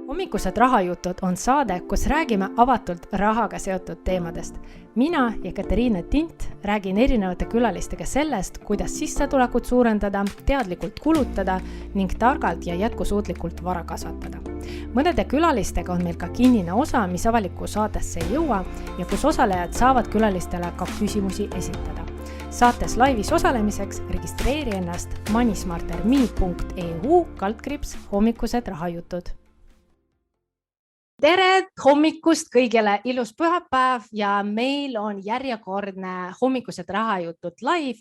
Hommikused rahajutud on saade, kus räägime avatult rahaga seotud teemadest. Mina ja Katariina Tint räägin erinevate külalistega sellest, kuidas sissetulekut suurendada, teadlikult kulutada ning targalt ja jätkusuutlikult vara kasvatada. Mõnede külalistega on meil ka kinnine osa, mis avalikku saatesse ei jõua ja kus osalejad saavad külalistele ka küsimusi esitada. Saates laivis osalemiseks registreeri ennast moneysmarterme.eu/hommikused rahajutud. Tere hommikust kõigile, ilus pühapäev ja meil on järjekordne Hommikused rahajutud live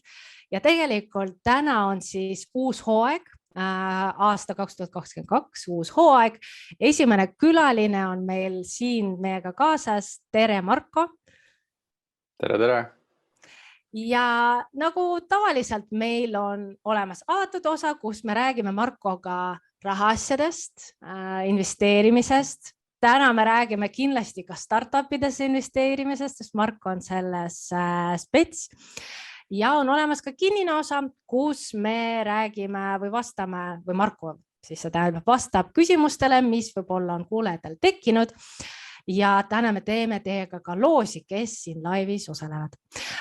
ja tegelikult täna on siis uus hooaeg, aasta 2022, uus hooaeg. Esimene külaline on meil siin meiega kaasas. Tere, Marko! Tere! Ja nagu tavaliselt meil on olemas avatud osa, kus me räägime Markoga rahaasjadest, investeerimisest. Täna me räägime kindlasti ka startupides investeerimisest, sest Marko on selles spets. Ja on olemas ka kinnine osa, kus me räägime või vastame, või Marko siis seda vastab küsimustele, mis võib-olla on kuulajatel tekkinud. Ja täna me teeme teiega ka loosi, kes siin laivis osalevad.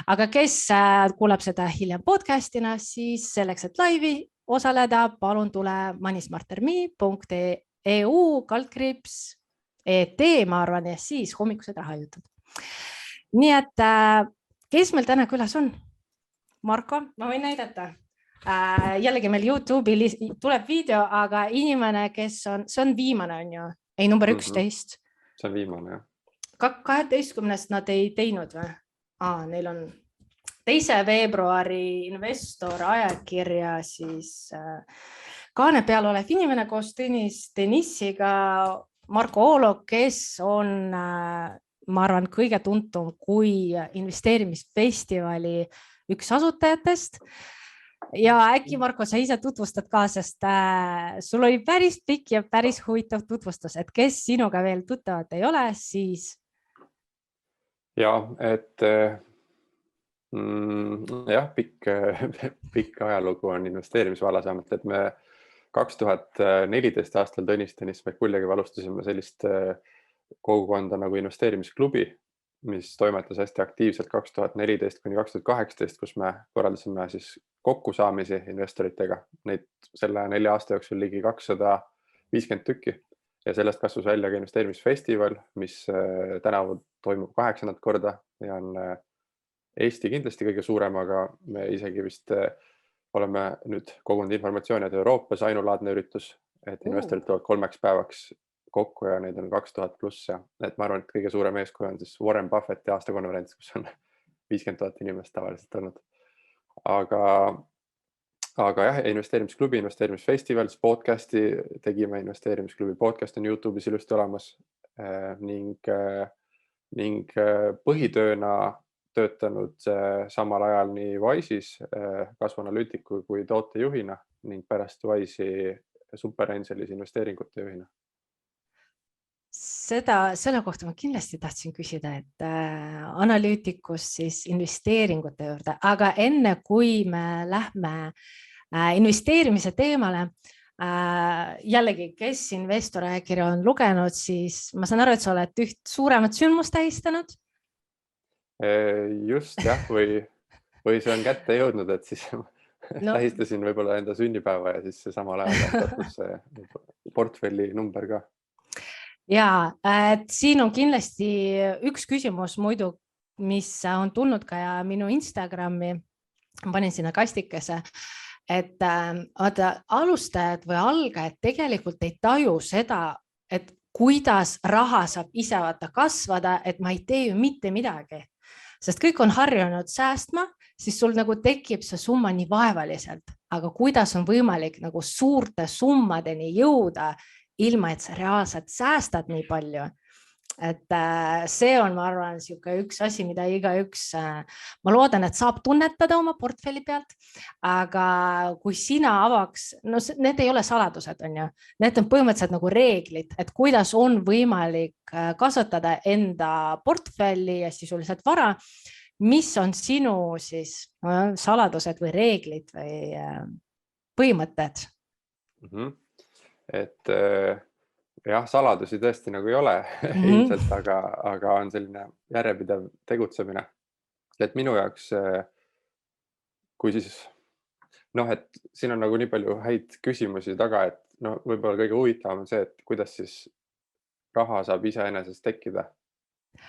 Aga kes kuuleb seda hiljem podcastina, siis selleks, et laivi osaleda, palun tule moneysmarterme.eu/ET, ma arvan, ja siis Hommikused rahajutud. Nii et kes meil täna külas on? Marko, ma võin näidata. Jällegi meil YouTube'i tuleb video, aga inimene, kes on, see on viimane, on ju? Ei, number 11. See on viimane, jah. 12. nad ei teinud või? Neil on 2. veebruari investor ajakirja siis kaane peal olev inimene koos Denissiga, Marko Oolo, kes on, ma arvan, kõige tuntum kui investeerimisfestivali üks asutajatest. Ja äkki, Marko, sa ise tutvustad ka, sest sul oli päris pikk ja päris huvitav tutvustus, et kes sinuga veel tuttavad ei ole, siis... Ja, et pikk ajalugu on investeerimisvallas, et me 2014 aastal Tõnis Mäkuljaga alustasime sellist kogukonda nagu investeerimisklubi, mis toimetas hästi aktiivselt 2014–2018, kus me korraldasime siis kokkusaamisi investoritega. Neid selle 4 aasta jooksul ligi 250 tükki ja sellest kasvus välja ka investeerimisfestival, mis tänavu toimub 8. korda ja on Eesti kindlasti kõige suurem, aga me isegi vist oleme nüüd kogunud informatsiooni, et Euroopas ainulaadne üritus, et investorid tulevad 3 päevaks kokku ja neid on 2000 pluss. Et ma arvan, et kõige suurem eeskuju on siis Warren Buffetti aastakonverents, kus on 50 000 inimest tavaliselt olnud. Aga jah, investeerimisklubi, investeerimisfestival, podcasti tegime, investeerimisklubi podcast on YouTube'is ilusti olemas ning põhitööna töötanud samal ajal nii Wise'is kasvuanalüütiku kui tootejuhina ning pärast Wise'i SuperAngelis investeeringute juhina. Selle kohta ma kindlasti tahtsin küsida, et analüütikus siis investeeringute juurde, aga enne kui me lähme investeerimise teemale, jällegi, kes investorajakirja on lugenud, siis ma saan aru, et sa oled üht suuremat sündmust tähistanud? Just jah, või see on kätte jõudnud, et siis tähistasin võib-olla enda sünnipäeva ja siis see samal ajal lähtatus see portfelli number ka. Ja, et siin on kindlasti üks küsimus muidu, mis on tulnud ka ja minu Instagrami, panin sinna kastikese, et alustajad või algajad tegelikult ei taju seda, et kuidas raha saab ise kasvada, et ma ei tee ju mitte midagi. Sest kõik on harjunud säästma, siis sul nagu tekib see summa nii vaevaliselt, aga kuidas on võimalik nagu suurte summadeni jõuda, ilma et sa reaalselt säästad nii palju. Et see on, ma arvan, üks asi, mida igaüks, ma loodan, et saab tunnetada oma portfelli pealt, aga kui sina avaks, no need ei ole saladused, on ju, need on põhimõtteliselt nagu reeglid, et kuidas on võimalik kasutada enda portfelli ja sisuliselt vara, mis on sinu siis saladused või reeglid või põhimõtted? Et jah, saladusi tõesti nagu ei ole ilmselt, aga on selline järjepidev tegutsemine. Et minu jaoks, kui siis et siin on nagu nii palju häid küsimusi taga, et võib-olla kõige huvitavam on see, et kuidas siis raha saab iseenesest tekkida.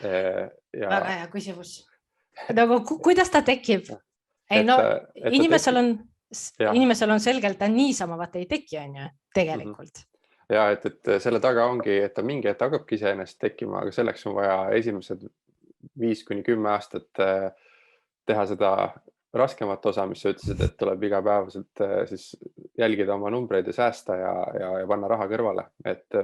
Ja väga hea küsimus. Nagu kuidas ta tekib? Ei, inimesel on selgelt, ta niisama vaata ei teki, on ju, tegelikult. Ja, et selle taga ongi, et ta mingi hetk hakkabki iseenesest tekkima, aga selleks on vaja esimesed 5-10 aastat teha seda raskemat osa, mis sa ütlesid, et tuleb igapäevaselt siis jälgida oma numbreid ja säästa ja panna raha kõrvale. Et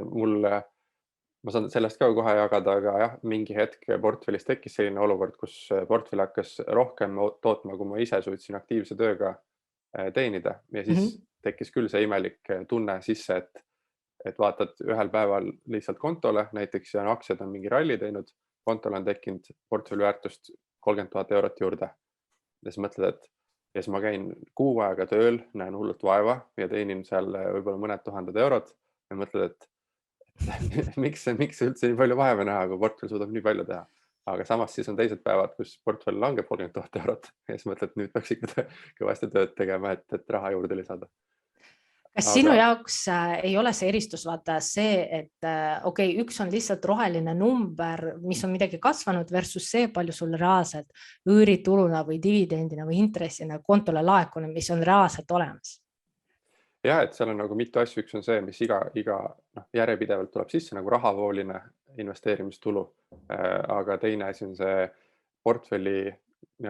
ma saan sellest ka kohe jagada, aga jah, mingi hetk portfellis tekkis selline olukord, kus portfell hakkas rohkem tootma, kui ma ise suutsin aktiivse tööga teenida. Ja siis tekkis küll see imelik tunne sisse, et vaatad ühel päeval lihtsalt kontole näiteks ja aktsiad on mingi ralli teinud, kontole on tekkinud portfelli väärtust 30 000 eurot juurde. Ja siis mõtled, ja siis ma käin kuu aega tööl, näen hullult vaeva ja teenin seal võib-olla mõned tuhanded eurot ja mõtled, et miks üldse nii palju vaeva näha, kui portfell suudab nii palju teha. Aga samas siis on teised päevad, kus portfell langeb 30 000 eurot ja siis mõtled, nüüd peaks ikka kõvasti tööd tegema, et raha juurde lisada. Kas sinu jaoks ei ole see eristus vaata see, et üks on lihtsalt roheline number, mis on midagi kasvanud versus see, palju sul reaalselt üürituluna või dividendina või intressina kontole laekunud, mis on reaalselt olemas? Ja, et seal on nagu mitu asju, üks on see, mis iga järjepidevalt tuleb sisse nagu rahavooline investeerimistulu, aga teine asi on see portfelli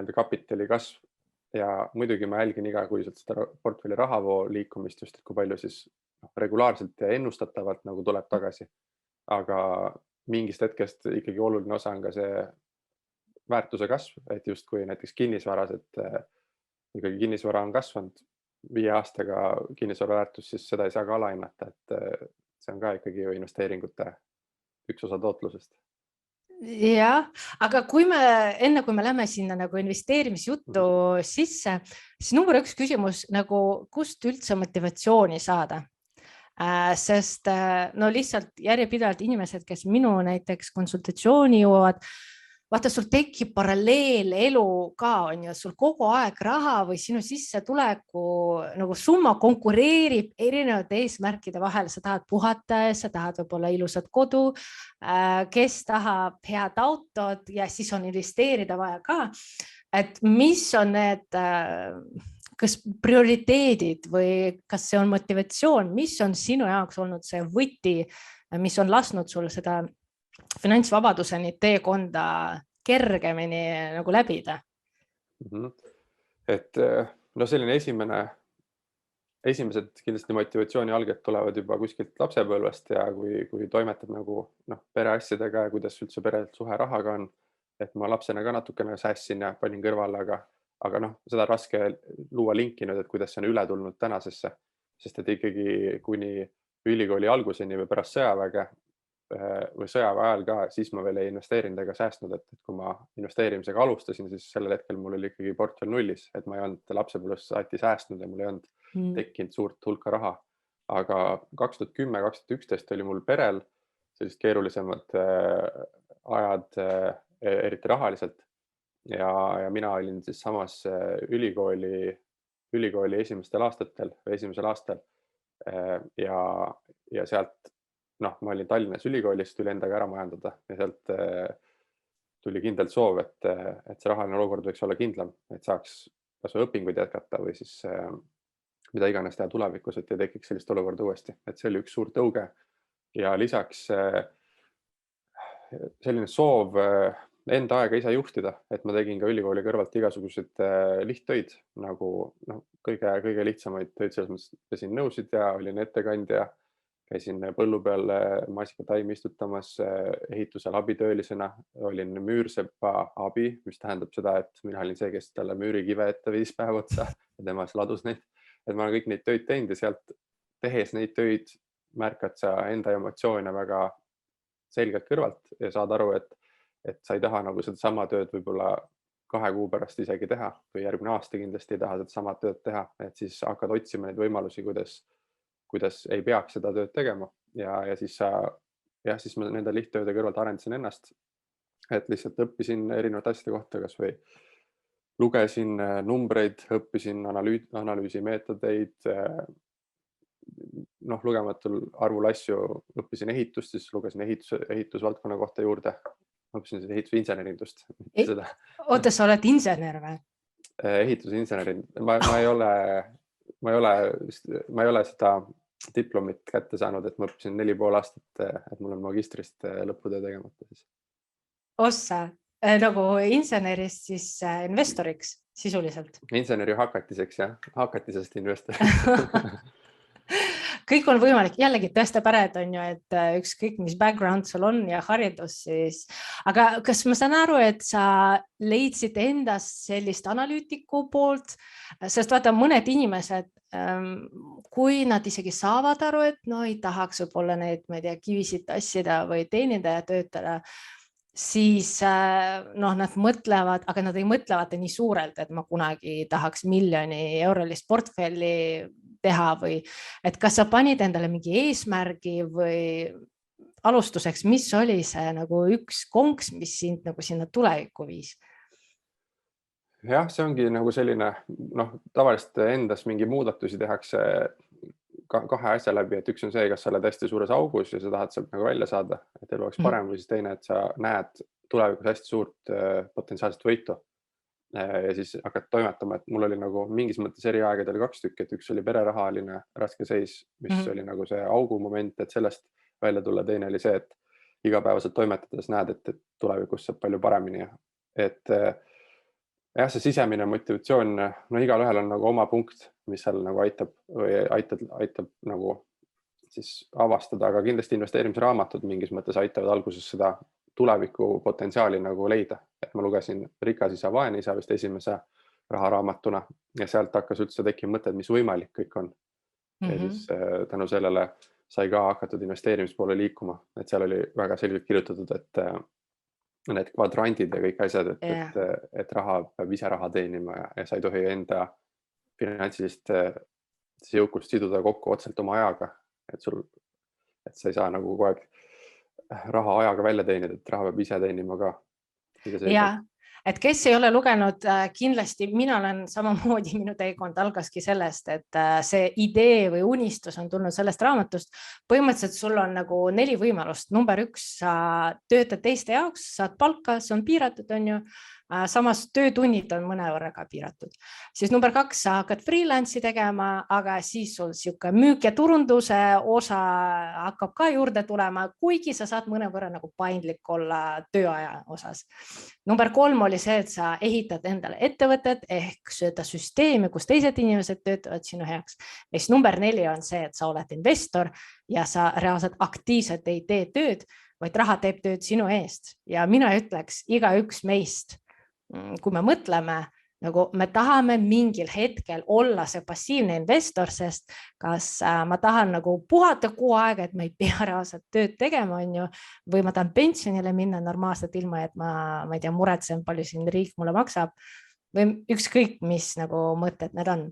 kapitali kasv. Ja muidugi ma jälgin igakuiselt seda portfelli rahavoo liikumist just, et kui palju siis regulaarselt ja ennustatavalt nagu tuleb tagasi. Aga mingist hetkest ikkagi oluline osa on ka see väärtuse kasv, et just kui näiteks kinnisvaras, et ikkagi kinnisvara on kasvanud 5 aastaga kinnisvara väärtus, siis seda ei saa ka alahinnata, et see on ka ikkagi ju investeeringute üks osa tootlusest. Jah, aga enne kui me läheme sinna nagu investeerimisjuttu sisse, siis number 1 küsimus, nagu kust üldse motivatsiooni saada? Sest lihtsalt järjepidevalt inimesed, kes minu näiteks konsultatsiooni jõuavad, vaata, sul tekib paralleelelu ka, on ju, sul kogu aeg raha või sinu sissetuleku nagu summa konkureerib erinevate eesmärkide vahel. Sa tahad puhata, sa tahad võib-olla ilusat kodu, kes tahab head autot ja siis on investeerida vaja ka. Et mis on need, kas prioriteedid või kas see on motivatsioon, mis on sinu jaoks olnud see võti, mis on lasknud sul seda finantsvabaduseni teekonda kergemini nagu läbida? Et selline esimesed kindlasti motivatsiooni alged tulevad juba kuskilt lapsepõlvest ja kui toimetad nagu pereasjadega ja kuidas üldse perel suhe rahaga on, et ma lapsena ka natukene säässin ja panin kõrvale, aga seda raske luua linki nüüd, et kuidas see on üle tulnud tänasesse, sest et ikkagi kuni ülikooli alguseni või pärast sõjaväge või sõjaväe ajal ka, siis ma veel ei investeerinud ega säästnud, et kui ma investeerimisega alustasin, siis sellel hetkel mul oli ikkagi portfell nullis, et ma ei olnud lapsepõlves saati säästnud ja mul ei olnud tekkinud suurt hulka raha. Aga 2010-2011 oli mul perel sellised keerulisemad ajad, eriti rahaliselt ja mina olin siis samas ülikooli esimesel aastal ja sealt ma olin Tallinnas ülikoolis, tuli endaga ära majandada ja sealt tuli kindlalt soov, et see rahaline olukord võiks olla kindlam, et saaks kas õpinguid jätkata või siis mida iganes teha tulevikus, et ei tekiks sellist olukorda uuesti. Et see oli üks suur tõuge ja lisaks selline soov enda aega ise juhtida, et ma tegin ka ülikooli kõrvalt igasuguseid lihttöid, nagu kõige lihtsamaid töid, selles mõttes pesin nõusid ja olin ettekandja, käisin põllu peal maasikataimi istutamas, ehitusel abitöölisena, olin müürsepa abi, mis tähendab seda, et mina olin see, kes talle müürikive ette 5 päeva otsa ja tema ladus neid. Et ma olen kõik neid töid teinud ja sealt tehes neid töid märkad sa enda emotsioone väga selgelt kõrvalt ja saad aru, et sa ei taha nagu seda sama tööd võib-olla 2 kuu pärast isegi teha või järgmine aasta kindlasti ei taha seda sama tööd teha, et siis hakkad otsima neid võimalusi, kuidas ei peaks seda tööd tegema ja siis siis ma nende lihttööde kõrvalt arendasin ennast, et lihtsalt õppisin erinevate asjade kohta, kas või lugesin numbreid, õppisin analüüsimeetodeid, lugematul arvul asju, õppisin ehitust, siis lugesin ehitusvaldkonna kohta juurde, õppisin siis ehitusinsenerindust. Oota, sa oled insener või? Ehitusinsenerid, ma ei ole seda diplomit kätte saanud, et ma õppisin 4,5 aastat, et mul on magistrist lõputöö tegemata siis. Ossa, nagu insenerist siis investoriks sisuliselt? Inseneri hakatiseks jah, hakatisest investor. Kõik on võimalik, jällegi tõestab ära, et on ju, et ükskõik mis background sul on ja haridus siis, aga kas ma saan aru, et sa leidsid endas sellist analüütiku poolt, sest vaata mõned inimesed, kui nad isegi saavad aru, et ei tahaks võib-olla neid, ma ei tea, kivisid tassida või teenida ja töötada, siis nad mõtlevad, aga nad ei mõtlevad nii suurelt, et ma kunagi tahaks 1 miljoni eurolist portfelli teha või et kas sa panid endale mingi eesmärgi või alustuseks, mis oli see nagu üks konks, mis sind nagu sinna tulevikku viis? Jah, see ongi nagu selline, tavaliselt endas mingi muudatusi tehakse kahe asja läbi, et üks on see, kas sa oled hästi suures augus ja sa tahad sealt nagu välja saada, et elu oleks parem, või siis teine, et sa näed tulevikus hästi suurt potentsiaalset võitu ja siis hakkad toimetama, et mul oli nagu mingis mõttes eri aegadel 2 tükki, et üks oli pererahaline raske seis, mis oli nagu see augu moment, et sellest välja tulla, teine oli see, et igapäevaselt toimetades näed, et tulevikus saab palju paremini, et jah, see sisemine motivatsioon, igal ühel on nagu oma punkt, mis seal nagu aitab nagu siis avastada, aga kindlasti investeerimisraamatud mingis mõttes aitavad alguses seda tuleviku potentsiaali nagu leida. Et ma lugesin Rikas isa, vaene isa vist esimese raharaamatuna ja sealt hakkas üldse tekkima mõtted, mis võimalik kõik on. Ja siis tänu sellele sai ka hakatud investeerimispoole liikuma, et seal oli väga selgelt kirjutatud, et need kvadrandid ja kõik asjad, et raha peab ise raha teenima ja sa ei tohi enda finantsilist jõukust siduda kokku otseselt oma ajaga, et sa ei saa nagu kogu aeg raha ajaga välja teenida, et raha peab ise teenima ka. Ja, et kes ei ole lugenud, kindlasti mina olen samamoodi, minu teekond algaski sellest, et see idee või unistus on tulnud sellest raamatust. Põhimõtteliselt sul on nagu 4 võimalust. Number 1, sa töötad teiste jaoks, saad palka, see on piiratud, on ju. Samas töötunnid on mõnevõrra ka piiratud. Siis number 2, sa hakkad freelance'i tegema, aga siis sul siuke müük ja turunduse osa hakkab ka juurde tulema, kuigi sa saad mõnevõrra nagu paindlik olla tööaja osas. Number 3 oli see, et sa ehitad endale ettevõtet ehk seda süsteemi, kus teised inimesed töötavad sinu heaks. Ja siis number 4 on see, et sa oled investor ja sa reaalselt aktiivselt ei tee tööd, vaid raha teeb tööd sinu eest. Ja mina ütleks, igaüks meist, kui me mõtleme, nagu me tahame mingil hetkel olla see passiivne investor, sest kas ma tahan nagu puhata kuu aega, et ma ei pea reaalselt tööd tegema, on ju, või ma tahan pensionile minna normaalselt ilma, et ma ei tea, muretsen, palju siin riik mulle maksab või ükskõik, mis nagu mõtted need on.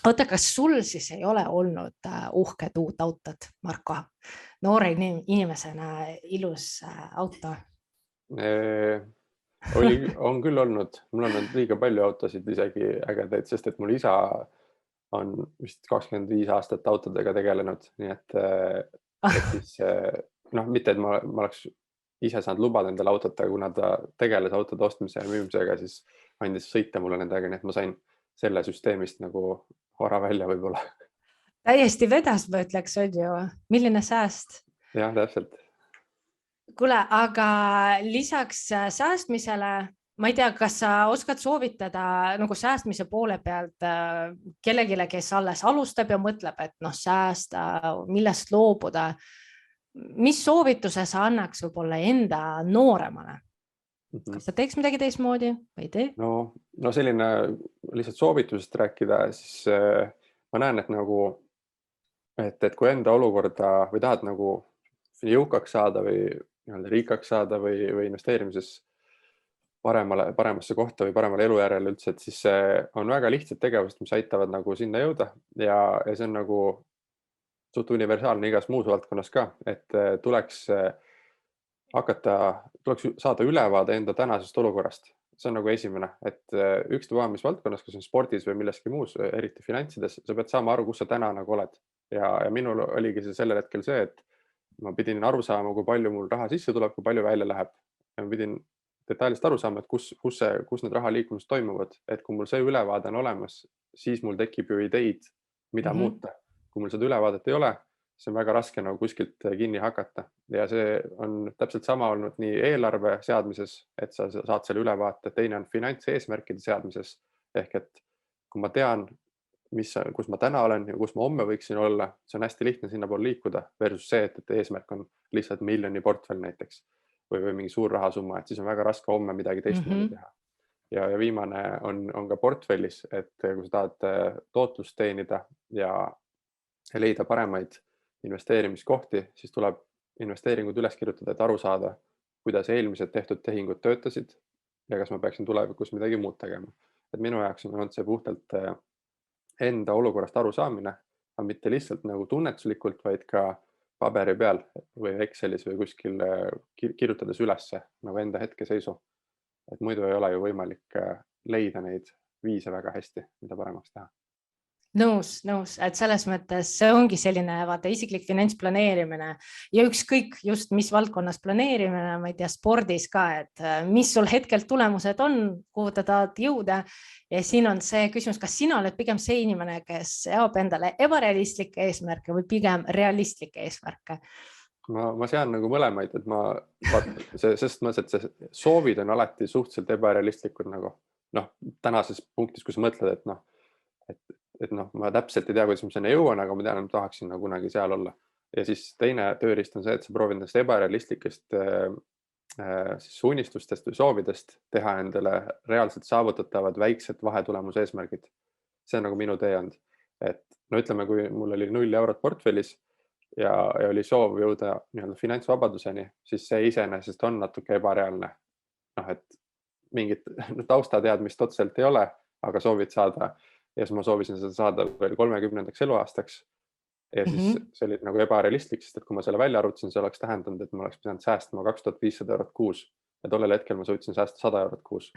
Oota, kas sul siis ei ole olnud uhked uut autot, Marko? Noore inimesena ilus auto? On küll olnud, mul on liiga palju autosid isegi ägedaid, sest et mul isa on vist 25 aastat autodega tegelenud, nii et siis mitte, et ma oleks ise saanud lubada endale autot, aga kuna ta tegeles autode ostmise ja müümisega, siis andis sõita mulle nendega, nii et ma sain selle süsteemist nagu vara välja võib-olla. Täiesti vedas, ma ütleks, on ju, milline sääst? Jah, täpselt. Kuule, aga lisaks säästmisele, ma ei tea, kas sa oskad soovitada nagu säästmise poole pealt kellegile, kes alles alustab ja mõtleb, et säästa, millest loobuda. Mis soovituse sa annaks võib-olla enda nooremale? Kas sa teeks midagi teismoodi või ei tee? No selline lihtsalt soovitusest rääkida, siis ma näen, et kui enda olukorda või tahad nagu jõukaks saada või riikaks saada või investeerimises paremasse kohta või paremale elujärjele üldse, et siis on väga lihtsad tegevused, mis aitavad nagu sinna jõuda ja see on nagu suht universaalne igas muus valdkonnas ka, et tuleks saada ülevaade enda tänasest olukorrast. See on nagu esimene, et ükstapuha mis valdkonnas, kas on spordis või milleski muus, eriti finantsides, sa pead saama aru, kus sa täna nagu oled. Ja minul oligi see sellel hetkel see, et ma pidin aru saama, kui palju mul raha sisse tuleb, kui palju välja läheb. Ja ma pidin detailselt aru saama, et kus need raha liikumised toimuvad, et kui mul see ülevaade on olemas, siis mul tekib ju ideid, mida muuta. Kui mul seda ülevaadet ei ole, see on väga raske nagu kuskilt kinni hakata. Ja see on täpselt sama olnud nii eelarve seadmises, et sa saad selle ülevaate, teine on finantseesmärkide seadmises. Ehk et kui ma tean, kus ma täna olen ja kus ma homme võiksin olla, see on hästi lihtne sinna poole liikuda versus see, et eesmärk on lihtsalt miljoni portfell näiteks või mingi suur rahasumma, et siis on väga raske homme midagi teistmoodi teha. Ja viimane on ka portfellis, et kui sa tahad tootlust teenida ja leida paremaid investeerimiskohti, siis tuleb investeeringud üles kirjutada, et aru saada, kuidas eelmised tehtud tehingud töötasid ja kas ma peaksin tulevikus midagi muud tegema. Et minu jaoks on olnud see puhtalt enda olukorrast aru saamine, aga mitte lihtsalt nagu tunnetuslikult, vaid ka paberi peal või Excelis või kuskil kirjutades ülesse nagu enda hetkeseisu. Et muidu ei ole ju võimalik leida neid viise väga hästi, mida paremaks teha. Nõus, et selles mõttes see ongi selline isiklik finantsplaneerimine ja ükskõik just mis valdkonnas planeerimine, ma ei tea, spordis ka, et mis sul hetkel tulemused on, kuhu ta tahad jõuda ja siin on see küsimus, kas sina oled pigem see inimene, kes seab endale ebarealistlikke eesmärke või pigem realistlikke eesmärke? Ma sean nagu mõlemaid, et sest mõttes, et see soovid on alati suhteliselt ebarealistlikud nagu tänases punktis, kui sa mõtled, et ma täpselt ei tea, kuidas ma sinna jõuan, aga ma tean, et tahaksin kunagi seal olla. Ja siis teine tööriist on see, et sa proovid nendest ebarealistlikest unistustest või soovidest teha endale reaalselt saavutatavad väiksed vahetulemuse eesmärgid. See on nagu minu tee olnud. Et ütleme, kui mul oli 0 eurot portfellis ja oli soov jõuda finantsvabaduseni, siis see iseenesest on natuke ebareaalne. Et mingit taustateadmist otseselt ei ole, aga soovid saada. Ja siis ma soovisin seda saada veel 30. eluaastaks. Ja siis see oli nagu ebarealistlik, sest et kui ma selle välja arvutasin, see oleks tähendanud, et ma oleks pidanud säästma 2500 eurot kuus. Ja tollel hetkel ma suutsin säästa 100 eurot kuus.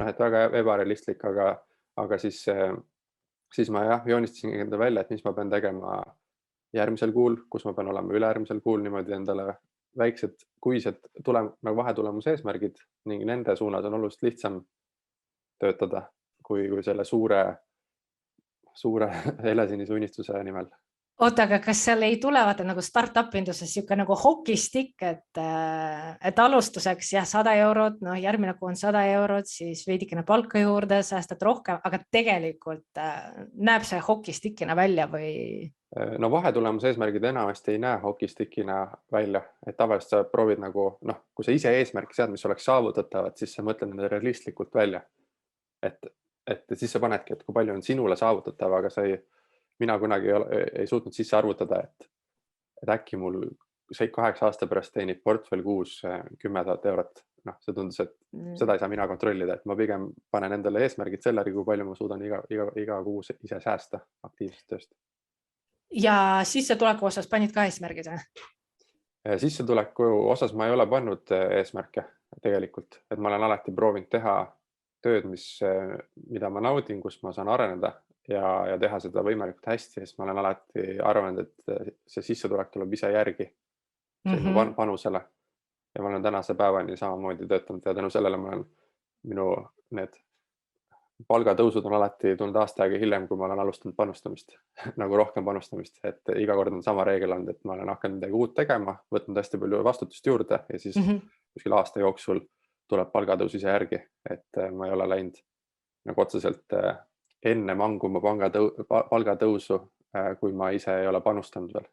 Et väga ebarealistlik, aga siis ma joonistasin enda välja, et mis ma pean tegema järgmisel kuul, kus ma pean olema ülejärgmisel kuul, niimoodi endale väiksed kuised nagu vahetulemuse eesmärgid ning nende suunas on oluliselt lihtsam töötada kui selle suure helesinise unistuse nimel. Oota, aga kas seal ei tule nagu startup-induses siuke nagu hokistikk, et alustuseks 100 eurot, järgmine kuu on 100 eurot, siis veidikene palka juurde, säästad rohkem, aga tegelikult näeb see hokistikina välja või? Vahetulemuse eesmärgid enamasti ei näe hokistikina välja, et tavaliselt sa proovid nagu, kui sa ise eesmärki sead, mis oleks saavutatavad, siis sa mõtled nende realistlikult välja. Et siis sa panedki, et kui palju on sinule saavutatav, aga mina kunagi ei suutnud sisse arvutada, et äkki mul 8 aasta pärast teenib portfell kuus 10 000 eurot. See tundus, et seda ei saa mina kontrollida, et ma pigem panen endale eesmärgid sellegi, kui palju ma suudan iga kuu ise säästa aktiivsest tööst. Ja sissetuleku osas panid ka eesmärgid? Sissetuleku osas ma ei ole pannud eesmärke tegelikult, et ma olen alati proovinud teha tööd, mida ma naudin, kus ma saan areneda ja teha seda võimalikult hästi, sest ma olen alati arvanud, et see sissetulek tuleb ise järgi panusele. Ja ma olen tänase päevani samamoodi töötanud ja tänu sellele minu need palgatõusud on alati tulnud aasta aega hiljem, kui ma olen alustanud panustamist, nagu rohkem panustamist, et iga kord on sama reegel olnud, et ma olen hakanud midagi uut tegema, võtnud hästi palju vastutust juurde ja siis kuskil aasta jooksul tuleb palgatõus ise järgi, et ma ei ole läinud nagu otseselt enne manguma palgatõusu, kui ma ise ei ole panustanud veel.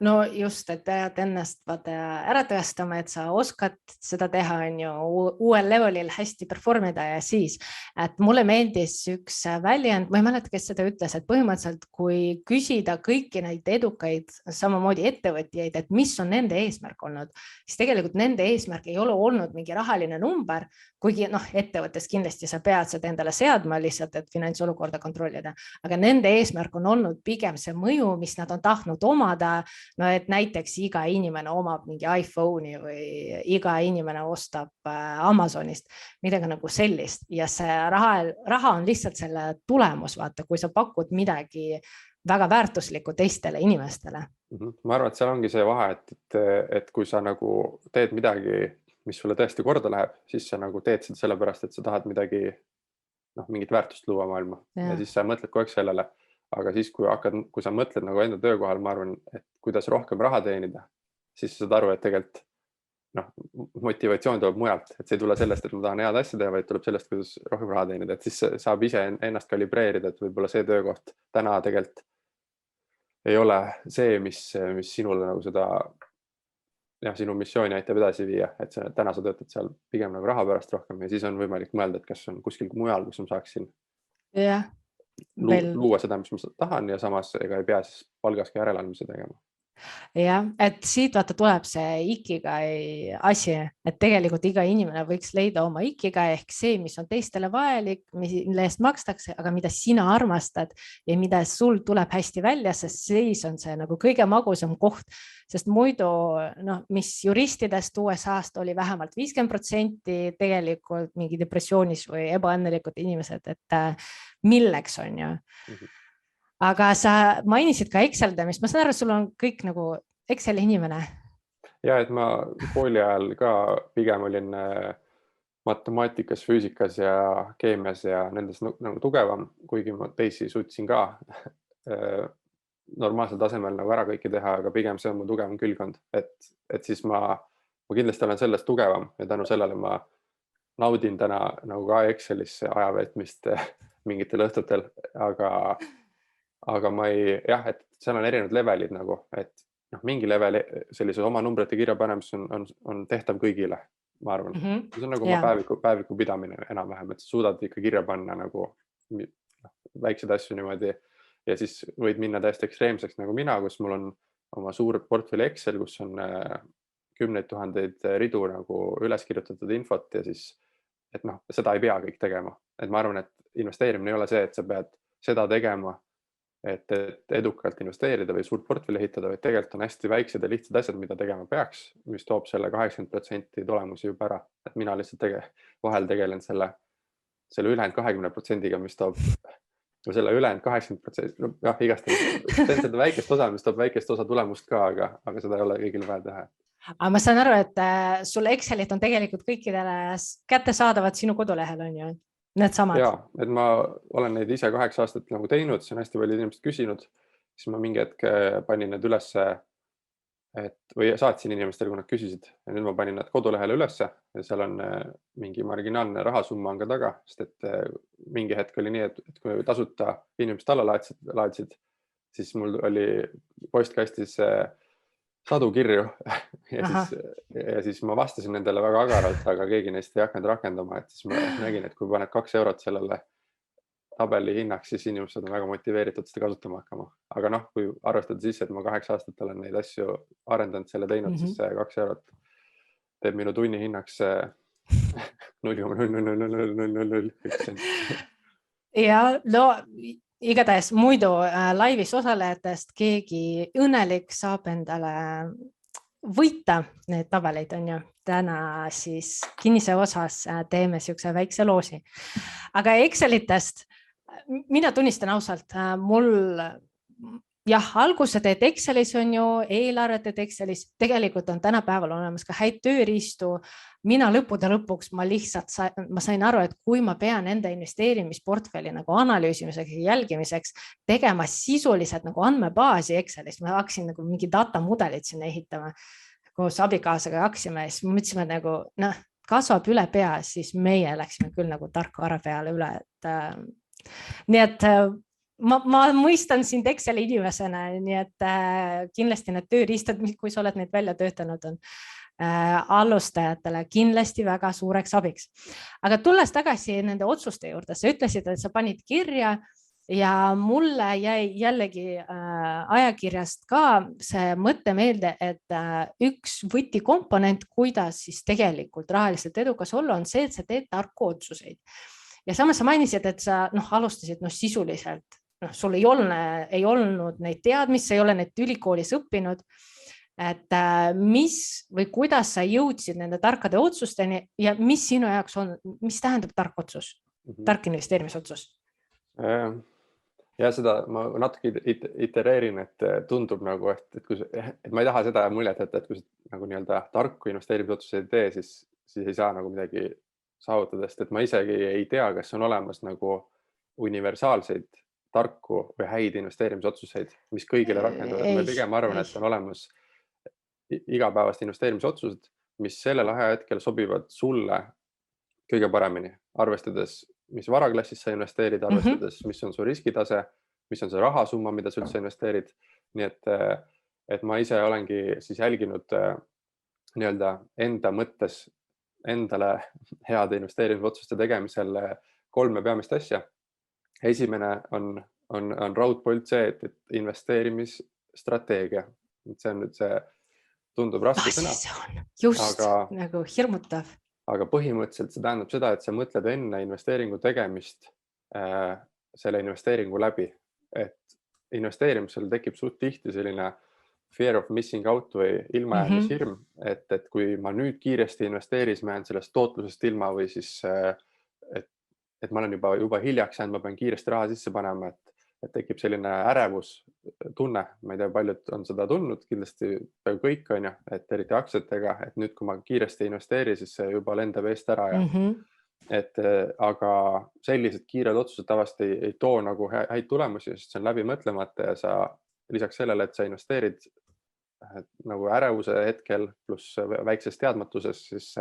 no just, et pead ennast ära tõestama, et sa oskad seda teha, on ju, uuel levelil hästi perform ida ja siis, et mulle meeldis üks väljend, ma ei mäleta, kes seda ütles, et põhimõtteliselt kui küsida kõiki neid edukaid samamoodi ettevõtjaid, et mis on nende eesmärk olnud, siis tegelikult nende eesmärk ei ole olnud mingi rahaline number, kuigi ettevõttes kindlasti sa pead seda endale seadma lihtsalt, et finantsolukorda kontrollida, aga nende eesmärk on olnud pigem see mõju, mis nad on tahtnud omada. No et näiteks iga inimene omab mingi iPhone'i või iga inimene ostab Amazonist, midagi nagu sellist ja see raha on lihtsalt selle tulemus, vaata, kui sa pakud midagi väga väärtuslikku teistele inimestele. Ma arvan, et seal ongi see vahe, et kui sa nagu teed midagi, mis sulle tõesti korda läheb, siis sa nagu teed seda sellepärast, et sa tahad midagi, mingit väärtust luua maailma ja siis sa mõtled kogu aeg sellele. Aga siis, kui sa mõtled nagu enda töökohal, ma arvan, et kuidas rohkem raha teenida, siis saad aru, et tegelikult motivatsioon tuleb mujalt, et see ei tule sellest, et ma tahan head asja teha, vaid tuleb sellest, kuidas rohkem raha teenida, et siis saab ise ennast kalibreerida, et võib-olla see töökoht täna tegelikult ei ole see, mis sinule nagu seda, sinu missiooni aitab edasi viia, et täna sa töötad seal pigem nagu raha pärast rohkem ja siis on võimalik mõelda, et kas on kuskil mujal, kus ma saaksin luua seda, mis ma tahan ja samas ega ei pea siis palgaski järeleandmise tegema. jah, et siit vaata tuleb see ikigai asi, et tegelikult iga inimene võiks leida oma ikigai ehk see, mis on teistele vajalik, mille eest makstakse, aga mida sina armastad ja mida sul tuleb hästi välja, sest siis on see nagu kõige magusam koht, sest muidu mis juristidest USA-st oli vähemalt 50% tegelikult mingi depressioonis või ebaõnnelikud inimesed, et milleks on ju. Aga sa mainisid ka Exceldamist, ma saan aru, sul on kõik nagu Exceli inimene. Ja, et ma kooli ajal ka pigem olin matemaatikas, füüsikas ja keemias ja nendes nagu tugevam, kuigi ma teisi suutsin ka normaalsel tasemel nagu ära kõike teha, aga pigem see on mu tugevam külgkond, et siis ma kindlasti olen sellest tugevam ja tänu sellele ma naudin täna nagu ka Excelis aja veetmist mingitel õhtutel, aga ma et seal on erinevad levelid nagu, et mingi level sellise oma numbrite kirja panemis on tehtav kõigile, ma arvan. See on nagu oma päeviku pidamine enam-vähem, et suudad ikka kirja panna nagu väikseid asju niimoodi ja siis võid minna täiesti ekstreemseks nagu mina, kus mul on oma suur portfelli Excel, kus on 10 000 ridu nagu üles kirjutatud infot ja siis, et seda ei pea kõik tegema. Et ma arvan, et investeerimine ei ole see, et sa pead seda tegema, et edukalt investeerida või suurt portfelli ehitada, vaid tegelikult on hästi väiksed ja lihtsad asjad, mida tegema peaks, mis toob selle 80% tulemusi juba ära. Et mina lihtsalt vahel tegelen selle ülejäänud 20%-ga, mis toob selle ülejäänud 80%, igast teen seda väikest osa, mis toob väikest osa tulemust ka, aga seda ei ole kõigil vaja teha. Aga ma saan aru, et sul Excelit on tegelikult kõikidele kättesaadavad sinu kodulehel, on ju? Need samad. Ja, et ma olen neid ise 8 aastat nagu teinud, see on hästi palju inimesed küsinud, siis ma mingi hetk panin need ülesse, või saatsin inimestele, kui nad küsisid ja nüüd ma panin nad kodulehele ülesse ja seal on mingi marginaalne rahasumma on ka taga, sest et mingi hetk oli nii, et kui tasuta inimesed alla laadsid, siis mul oli postkastis sadu kirju ja siis ma vastasin nendele väga agaralt, aga keegi neist ei hakanud rakendama, et siis ma nägin, et kui paned 2 eurot sellele tabeli hinnaks, siis inimesed on väga motiveeritud seda kasutama hakkama. Aga kui arvestada sisse, et ma 8 aastat olen neid asju arendanud, selle teinud, siis 2 eurot teeb minu tunni hinnaks 0,00001 sent. Ja, igatahes muidu laivis osalejatest keegi õnnelik saab endale võita need tabeleid, on ju. Täna siis kinnise osas teeme siukse väikse loosi. Aga Excelitest, mina tunnistan ausalt, mul alguse teed Excelis on ju, eelarve teed Excelis, tegelikult on tänapäeval olemas ka häid tööriistu. Mina lõppude lõpuks ma sain aru, et kui ma pean enda investeerimisportfelli nagu analüüsimiseks ja jälgimiseks tegema sisuliselt nagu andmebaasi Excelis, ma hakkasin nagu mingi datamudelit sinna ehitama, koos abikaasaga hakkasime ja siis mõtlesime nagu, kasvab üle pea, siis meie läksime küll nagu tarkvara peale üle. Nii et ma mõistan sind Exceli inimesena, nii et kindlasti need tööriistad, kui sa oled neid välja töötanud, on alustajatele kindlasti väga suureks abiks. Aga tulles tagasi nende otsuste juurde, sa ütlesid, et sa panid kirja ja mulle jäi jällegi ajakirjast ka see mõte meelde, et üks võtikomponent, kuidas siis tegelikult rahaliselt edukas olla, on see, et sa teed tarku otsuseid. Ja samas sa mainisid, et sa alustasid sisuliselt, sul ei olnud neid teadmisi, sa ei ole neid ülikoolis õppinud. Et mis või kuidas sa jõudsid nende tarkade otsusteni ja mis sinu jaoks on, mis tähendab tark otsus, tark investeerimisotsus? Ja seda ma natuke itereerin, et tundub nagu, et ma ei taha seda muljet, et kui nagu nii-öelda tarku investeerimisotsuseid ei tee, siis ei saa nagu midagi saavutada, sest et ma isegi ei tea, kas on olemas nagu universaalseid tarku või häid investeerimisotsuseid, mis kõigile rakenduvad. Ma pigem arvan, et on olemas igapäevast investeerimisotsused, mis sellel ajahetkel sobivad sulle kõige paremini, arvestades, mis varaklassis sa investeerid, arvestades, mis on su riskitase, mis on see rahasumma, mida sa üldse investeerid. Nii et ma ise olengi siis jälginud nii-öelda enda mõttes endale heade investeerimisotsuste tegemisel 3 peamist asja. Esimene on raudpolt see, et investeerimisstrateegia. See on nüüd see tundub raske sõna. Just nagu hirmutav. Aga põhimõtteliselt see tähendab seda, et sa mõtled enne investeeringu tegemist selle investeeringu läbi. Et investeerimisel tekib suht tihti selline fear of missing out või ilmajäämishirm, et kui ma nüüd kiiresti investeeris, ma jään sellest tootlusest ilma või siis, et ma olen juba hiljaks jäänud, ma pean kiiresti raha sisse panema, et tekib selline ärevus tunne. Ma ei tea, paljud on seda tundnud, kindlasti kõik on ju, et eriti aktsiatega, et nüüd, kui ma kiiresti investeeri, siis see juba lendab eest ära. Aga sellised kiired otsused tavaliselt ei too nagu häid tulemusi, sest see on läbi mõtlemata ja sa lisaks sellele, et sa investeerid nagu ärevuse hetkel pluss väikses teadmatuses, siis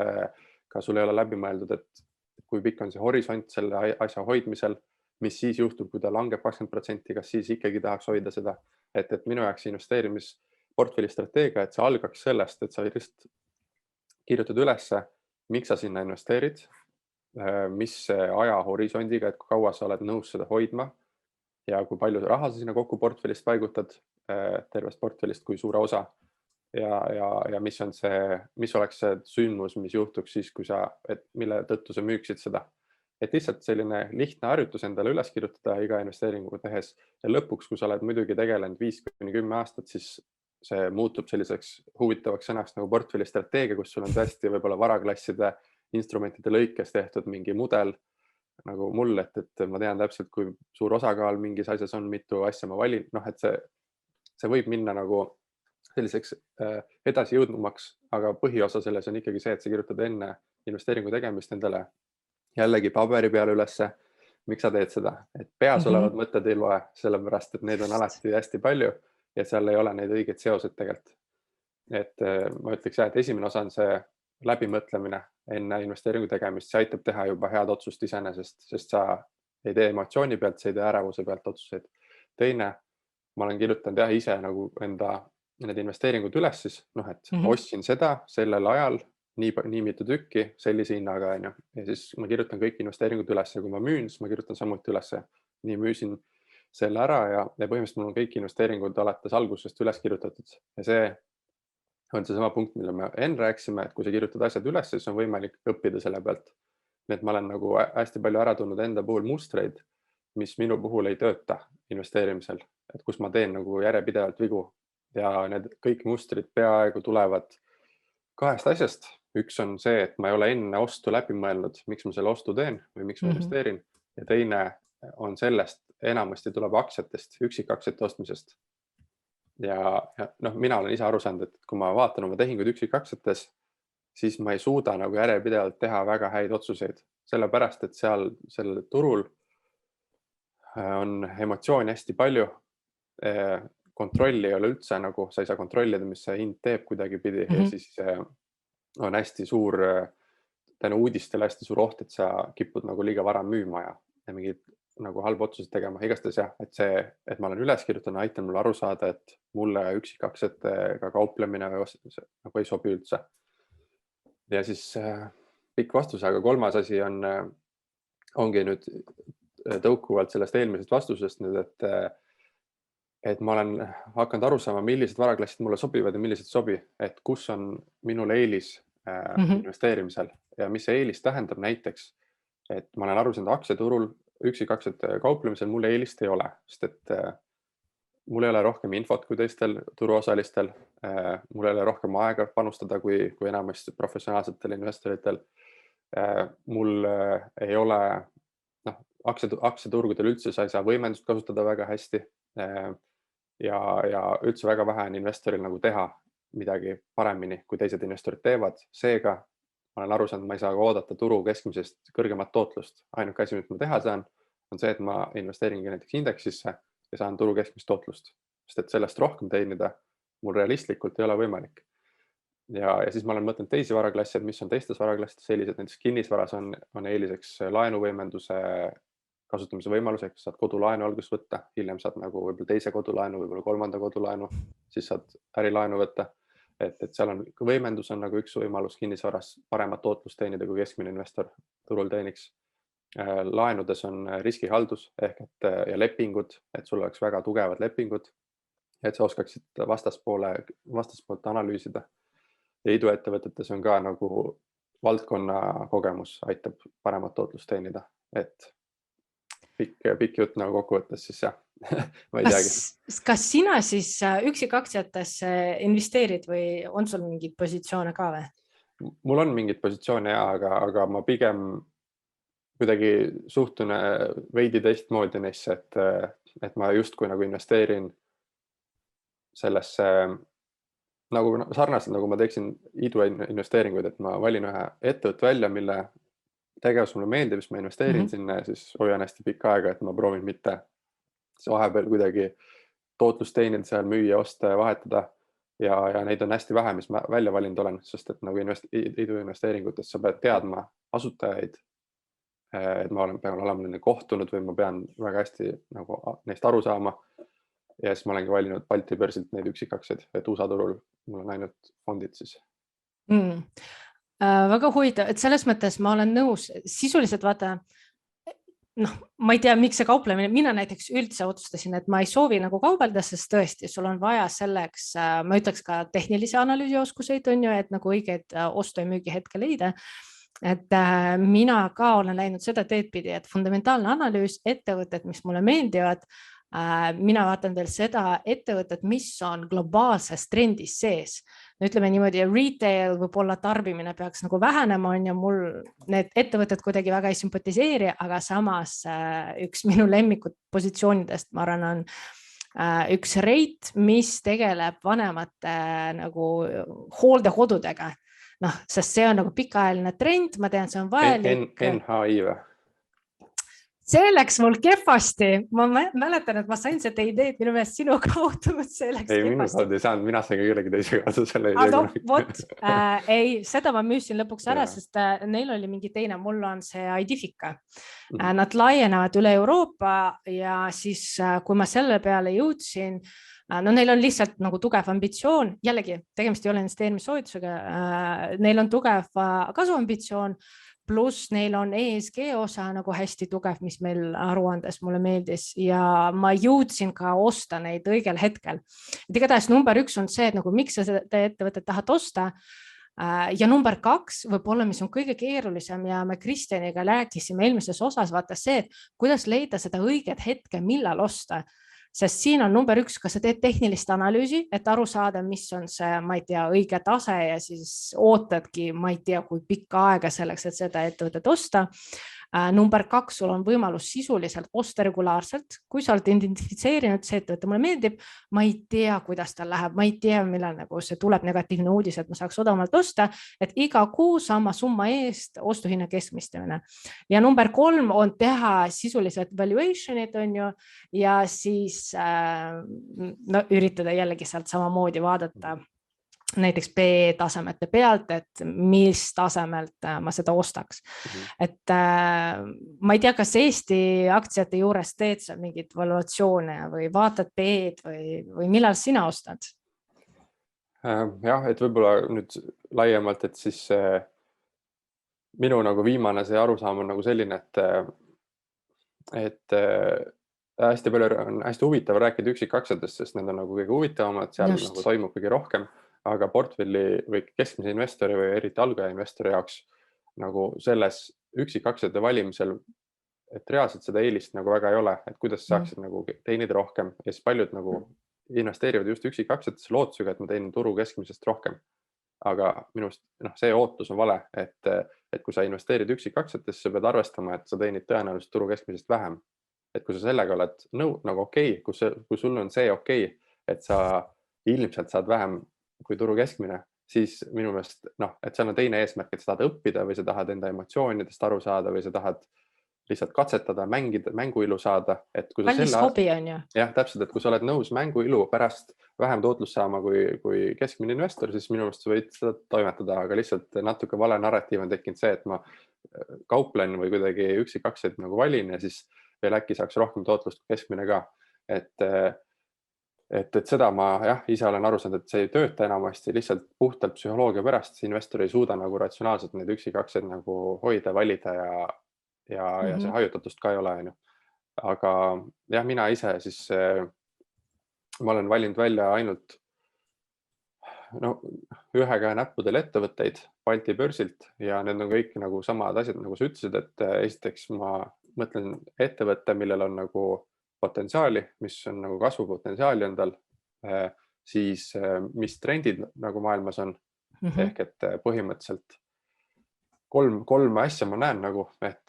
ka sul ei ole läbi mõeldud, et kui pikk on see horisont selle asja hoidmisel, mis siis juhtub, kui ta langeb 20%, kas siis ikkagi tahaks hoida seda. Et minu jaoks investeerimisportfelli strateegia, et see algaks sellest, et sa just kirjutad ülesse, miks sa sinna investeerid, mis ajahorisondiga, et kui kaua sa oled nõus seda hoidma ja kui palju raha sa sinna kokku portfellist paigutad, tervest portfellist, kui suure osa ja mis oleks see sündmus, mis juhtuks siis, mille tõttu sa müüksid seda. Et lihtsalt selline lihtne harjutus endale üles kirjutada iga investeeringu tehes ja lõpuks, kui sa oled muidugi tegelenud 5-10 aastat, siis see muutub selliseks huvitavaks sõnaks nagu portfelli strateegia, kus sul on tõesti võib-olla varaklasside instrumentide lõikes tehtud mingi mudel nagu mul, et ma tean täpselt, kui suur osakaal mingis asjas on, mitu asja ma valin. Et see võib minna nagu selliseks edasi jõudnumaks, aga põhiosa selles on ikkagi see, et sa kirjutad enne investeeringu tegemist endale jällegi paberi peale ülesse, miks sa teed seda, et peas olevad mõtted ei loe, sellepärast, et neid on alati hästi palju ja seal ei ole neid õigeid seosed tegelikult. Et ma ütleks jah, et esimene osa on see läbimõtlemine enne investeeringu tegemist, see aitab teha juba head otsust iseenesest, sest sa ei tee emotsiooni pealt, sa ei tee ärevuse pealt otsuseid. Teine, ma olen kirjutanud jah ise nagu enda need investeeringud üles siis, et ostsin seda sellel ajal, nii mitu tükki sellise hinnaga on ju. Ja siis ma kirjutan kõik investeeringud üles ja kui ma müün, siis ma kirjutan samuti üles. Nii müüsin selle ära ja põhimõtteliselt mul on kõik investeeringud alates algusest üles kirjutatud. Ja see on see sama punkt, mille me enne rääkisime, et kui sa kirjutad asjad üles, siis on võimalik õppida selle pealt. Nii et ma olen nagu hästi palju ära tulnud enda puhul mustreid, mis minu puhul ei tööta investeerimisel, et kus ma teen nagu järjepidevalt vigu ja need kõik mustrid peaaegu tulevad 2 asjast. Üks on see, et ma ei ole enne ostu läbi mõelnud, miks ma selle ostu teen või miks ma investeerin. Ja teine on sellest, enamasti tuleb aktsiatest, üksikaktsiate ostmisest. Ja mina olen ise aru saanud, et kui ma vaatan oma tehinguid üksikaktsiates, siis ma ei suuda nagu järjepidevalt teha väga häid otsuseid. Sellepärast, et sellel turul on emotsiooni hästi palju. Kontrolli ei ole üldse nagu, sa ei saa kontrollida, mis see hind teeb kuidagi pidi ja siis on hästi suur, tänu uudistele hästi suur oht, et sa kipud nagu liiga vara müüma ja mingid nagu halba otsuseid tegema. Igastahes jah, et see, et ma olen üles kirjutanud, aitan mulle aru saada, et mulle üksikaktsiatega kauplemine nagu ei sobi üldse. Ja siis pikk vastus, aga kolmas asi ongi nüüd tõukuvalt sellest eelmisest vastusest nüüd, et ma olen hakanud aru saama, millised varaklassid mulle sobivad ja millised sobi, et kus on minul eelis investeerimisel ja mis see eelis tähendab näiteks, et ma olen aru saanud aktsiaturul, üksikaktsiate kauplemisel mul eelist ei ole, sest et mul ei ole rohkem infot kui teistel turuosalistel, mul ei ole rohkem aega panustada kui enamasti professionaalsetel investoritel. Mul ei ole, aktsiaturgudel üldse sa ei saa võimendust kasutada väga hästi ja üldse väga vähe on investoril nagu teha midagi paremini, kui teised investorid teevad. Seega ma olen aru saanud, ma ei saa oodata turu keskmisest kõrgemat tootlust. Ainuke asi, mis ma teha saan, on see, et ma investeeringi näiteks indeksisse ja saan turu keskmist tootlust, sest et sellest rohkem teenida mul realistlikult ei ole võimalik. Ja siis ma olen mõtelnud teisi varaklasse, mis on teistes varaklassides sellised, näiteks kinnisvaras on eeliseks laenuvõimenduse kasutamise võimaluseks, saad kodulaenu alguses võtta, hiljem saad nagu võib-olla teise kodulaenu, võib-olla kolmanda kodulaenu, siis saad ärilaenu võtta. Et seal on võimendus on nagu üks võimalus kinnisvaras paremat tootlust teenida, kui keskmine investor turul teeniks. Laenudes on riskihaldus ehk ja lepingud, et sul oleks väga tugevad lepingud, et sa oskaksid vastaspoolt analüüsida. Ja iduettevõtetes on ka nagu valdkonna kogemus aitab paremat tootlust teenida, et pikk jutt nagu kokkuvõttes siis jah, ma ei teagi. Kas sina siis üksikaktsiatesse investeerid või on sul mingid positsioone ka või? Mul on mingid positsioone ja, aga ma pigem kuidagi suhtun veidi teistmoodi neisse, et ma justkui nagu investeerin sellesse nagu sarnaselt, nagu ma teeksin iduinvesteeringuid, et ma valin ühe ettevõtte välja, mille tegevus mulle meeldib, siis ma investeerin sinna ja siis hoian hästi pikka aega, et ma proovin mitte vahepeal kuidagi tootlust teenida seal, müüa, osta ja vahetada. Ja neid on hästi vähe, mis ma välja valinud olen, sest et nagu iduinvesteeringutes sa pead teadma asutajaid, et ma pean olema kohtunud või ma pean väga hästi nagu neist aru saama. Ja siis ma olengi valinud Balti börsilt neid üksikaktsiaid, et USA turul mul on ainult fondid siis. Väga huvitav, et selles mõttes ma olen nõus, sisuliselt vaata, ma ei tea, miks see kauplemine, mina näiteks üldse otsustasin, et ma ei soovi nagu kaubelda, sest tõesti, sul on vaja selleks, ma ütleks ka tehnilise analüüsi oskuseid on ju, et nagu õigeid ostu- ja müügi hetke leida. Et mina ka olen läinud seda teedpidi, et fundamentaalne analüüs, ettevõtted, mis mulle meeldivad, mina vaatan veel seda ettevõtet, mis on globaalses trendis sees. No ütleme niimoodi, retail võib-olla tarbimine peaks nagu vähenema, on ja mul need ettevõtted kuidagi väga ei sümpatiseeri, aga samas üks minu lemmikud positsioonidest, ma arvan, on üks reit, mis tegeleb vanemate nagu hooldekodudega. Sest see on nagu pikaajaline trend, ma tean, see on vajalik. NHI või? See läks mul kehvasti. Ma mäletan, et ma sain seda ideed minu meelest sinu kaudu, see läks kehvasti. Ei, minu kaudu ei saanud, mina sain ka kellegi teise kaudu selle idee. Ei, seda ma müüsin lõpuks ära, sest neil oli mingi teine, mul on see Idifika. Nad laienevad üle Euroopa ja siis, kui ma selle peale jõudsin, neil on lihtsalt nagu tugev ambitsioon, jällegi tegemist ei ole investeerimissoovitusega, neil on tugev kasvuambitsioon, pluss neil on ESG osa nagu hästi tugev, mis meil aruandes mulle meeldis ja ma jõudsin ka osta neid õigel hetkel. Et igatahes number 1 on see, et nagu miks sa seda ettevõtet tahad osta ja number 2 võib-olla, mis on kõige keerulisem ja me Kristjaniga rääkisime eelmises osas, vaata see, et kuidas leida seda õiget hetke, millal osta. Sest siin on number 1, kas sa teed tehnilist analüüsi, et aru saada, mis on see, ma ei tea, õige tase ja siis ootadki, ma ei tea, kui pikka aega selleks, et seda ettevõtet osta. Number 2, sul on võimalus sisuliselt osta regulaarselt, kui sa oled identifitseerinud see ettevõte, mulle meeldib, ma ei tea, kuidas tal läheb, ma ei tea, millal nagu see tuleb negatiivne uudis, et ma saaks odavamalt osta, et iga kuu sama summa eest ostuhinna keskmistamine. Ja number 3 on teha sisuliselt valuation'id on ju ja siis üritada jällegi sealt samamoodi vaadata näiteks PE tasemete pealt, et mis tasemelt ma seda ostaks. Et ma ei tea, kas Eesti aktsiate juures teed sa mingit valuatsioone või vaatad PE-d või millal sina ostad? Jah, et võib-olla nüüd laiemalt, et siis minu nagu viimane see arusaam on nagu selline, et hästi palju on hästi huvitav rääkida üksikaktsiatest, sest need on nagu kõige huvitavamad, seal Just. nagu toimub kõige rohkem, aga portfelli või keskmise investori või eriti algaja investori jaoks nagu selles üksikaktsiate valimisel, et reaalselt seda eelist nagu väga ei ole, et kuidas saaksid nagu teenida rohkem ja siis paljud nagu investeerivad just üksikaktsiatesse lootusega, et ma teenin turu keskmisest rohkem. Aga minust see ootus on vale, et kui sa investeerid üksikaktsiatesse, sa pead arvestama, et sa teenid tõenäoliselt turu keskmisest vähem. Et kui sa sellega oled nagu okei, kui sul on see okei, et sa ilmselt saad vähem kui turu keskmine, siis minu meelest, et seal on teine eesmärk, et sa tahad õppida või sa tahad enda emotsioonidest aru saada või sa tahad lihtsalt katsetada, mängida, mänguilu saada. Kallis hobi on ju. Jah, täpselt, et kui sa oled nõus mänguilu pärast vähem tootlust saama kui keskmine investor, siis minu meelest sa võid seda toimetada, aga lihtsalt natuke vale narratiiv on tekkinud see, et ma kauplen või kuidagi üksikaktsiaid nagu valin ja siis veel äkki saaks rohkem tootlust kui keskmine ka. Et seda ma ise olen aru saanud, et see ei tööta enamasti lihtsalt puhtalt psühholoogia pärast, see investor ei suuda nagu ratsionaalselt neid üksikaktsiaid nagu hoida, valida ja see hajutatust ka ei ole. Aga jah, mina ise siis ma olen valinud välja ainult ühe käe näppudel ettevõtteid Balti börsilt ja need on kõik nagu samad asjad, nagu sa ütlesid, et esiteks ma mõtlen ettevõtte, millel on nagu potentsiaali, mis on nagu kasvupotentsiaali endal, siis mis trendid nagu maailmas on, ehk et põhimõtteliselt kolm asja ma näen nagu, et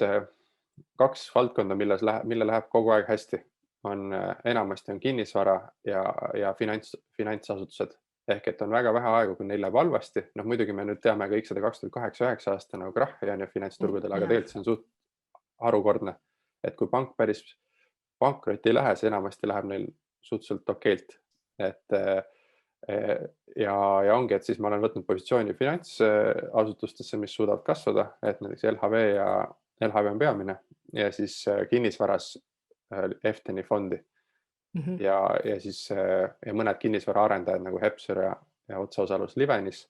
2 valdkonda, mille läheb kogu aeg hästi, enamasti on kinnisvara ja finantsasutused, ehk et on väga vähe aegu, kui neil läheb halvasti. Muidugi me nüüd teame kõik seda 2008-2009 aasta nagu krahhi on ja finantsturgudel, aga tegelikult see on suht harukordne, et kui pank päris pankrotti ei lähe, see enamasti läheb neil suhteliselt okeilt. Ja ongi, et siis ma olen võtnud positsiooni finantsasutustesse, mis suudavad kasvada, et näiteks LHV on peamine ja siis kinnisvaras Efteni fondi ja siis ja mõned kinnisvara arendajad nagu Hepsur ja otseosalus Livenis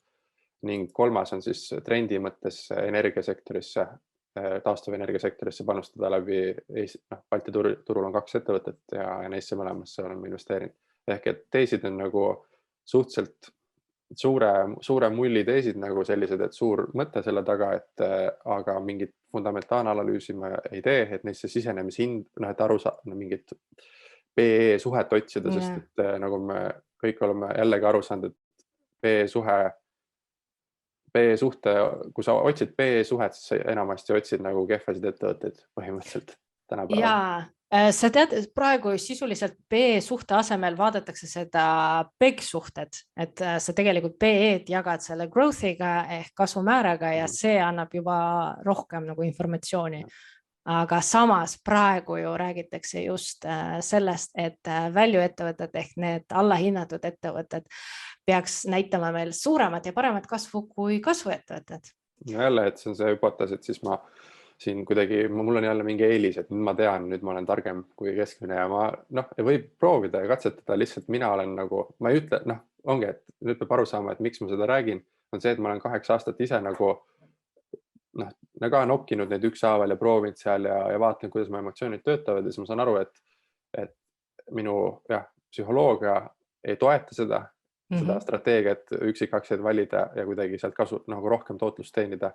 ning kolmas on siis trendi mõttes energiasektorisse, taastuvenergiasektorisse panustada läbi Balti turul on 2 ettevõtet ja neisse mõlemasse oleme investeerinud. Ehk et teesid on nagu suhteliselt suure mulli teesid nagu sellised, et suur mõte selle taga, aga mingit fundamentaalanalüüsi ma ei tee, et neisse sisenemishind, et aru saada mingit PE suhet otsida, sest et nagu me kõik oleme jällegi aru saanud, et PE suhte, kui sa otsid PE suhet, siis sa enamasti otsid nagu kehvasid ettevõtteid põhimõtteliselt tänapäeval. Ja sa tead, praegu sisuliselt PE suhte asemel vaadatakse seda PEG suhted, et sa tegelikult PE-d jagad selle growth'iga ehk kasvumääraga ja see annab juba rohkem nagu informatsiooni. Aga samas praegu ju räägitakse just sellest, et value ettevõtted ehk need allahinnatud ettevõtted peaks näitama meil suuremat ja paremat kasvu kui kasvuettevõtted. Ja jälle, et see on see hüpotees, et siis ma siin kuidagi, mul on jälle mingi eelis, et nüüd ma tean, nüüd ma olen targem kui keskmine ja ma võib proovida ja katsetada, lihtsalt mina olen nagu, ma ei ütle, ongi, et nüüd peab aru saama, et miks ma seda räägin, on see, et ma olen 8 aastat ise nagu ka nokkinud neid ükshaaval ja proovinud seal ja vaatan, kuidas mu emotsioonid töötavad ja siis ma saan aru, et minu psühholoogia ei toeta seda strateegiat üksikaktsiaid valida ja kuidagi sealt kasu nagu rohkem tootlust teenida.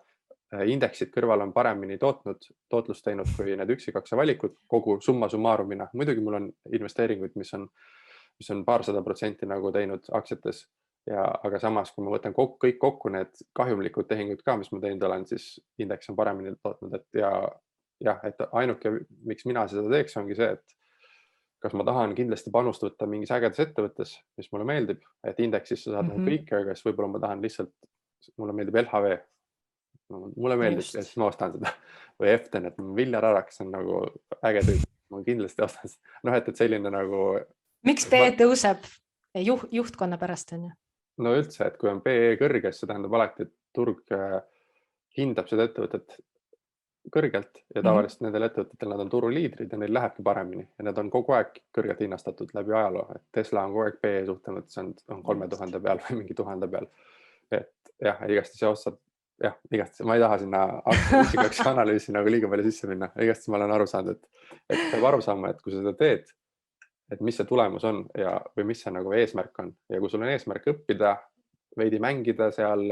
Indeksid kõrval on paremini tootlust teinud kui need üksikaktsia valikud kogu summa summarumina. Muidugi mul on investeeringuid, mis on paarsada % nagu teinud aktsiates, aga samas, kui ma võtan kõik kokku need kahjumlikud tehingud ka, mis ma teinud olen, siis indeks on paremini tootnud. Et ainuke, miks mina seda teeks, ongi see, et kas ma tahan kindlasti panust võtta mingis ägedas ettevõttes, mis mulle meeldib, et indeksisse saad kõike, aga siis võib-olla ma tahan lihtsalt, mulle meeldib LHV, mulle meeldib, et siis ma ostan seda või Eften, et Viljar Arak, see on nagu äge tüüp, ma kindlasti ostan seda. Et selline nagu... Miks PE tõuseb juhtkonna pärast on ju? no üldse, et kui on PE kõrge, see tähendab alati, et turg hindab seda ettevõtet kõrgelt ja tavaliselt nendel ettevõtetel nad on turuliidrid ja neil lähebki paremini ja nad on kogu aeg kõrgelt hinnastatud läbi ajaloo, et Tesla on kogu aeg PE suhte mõttes on 3000 peal või mingi 1000 peal. Et jah, igasti see otsad, jah, igasti ma ei taha sinna üksikaks analüüsi nagu liiga palju sisse minna, igasti ma olen aru saanud, et peab aru saama, et kui sa seda teed, et mis see tulemus on ja, või mis see nagu eesmärk on ja kui sul on eesmärk õppida, veidi mängida seal,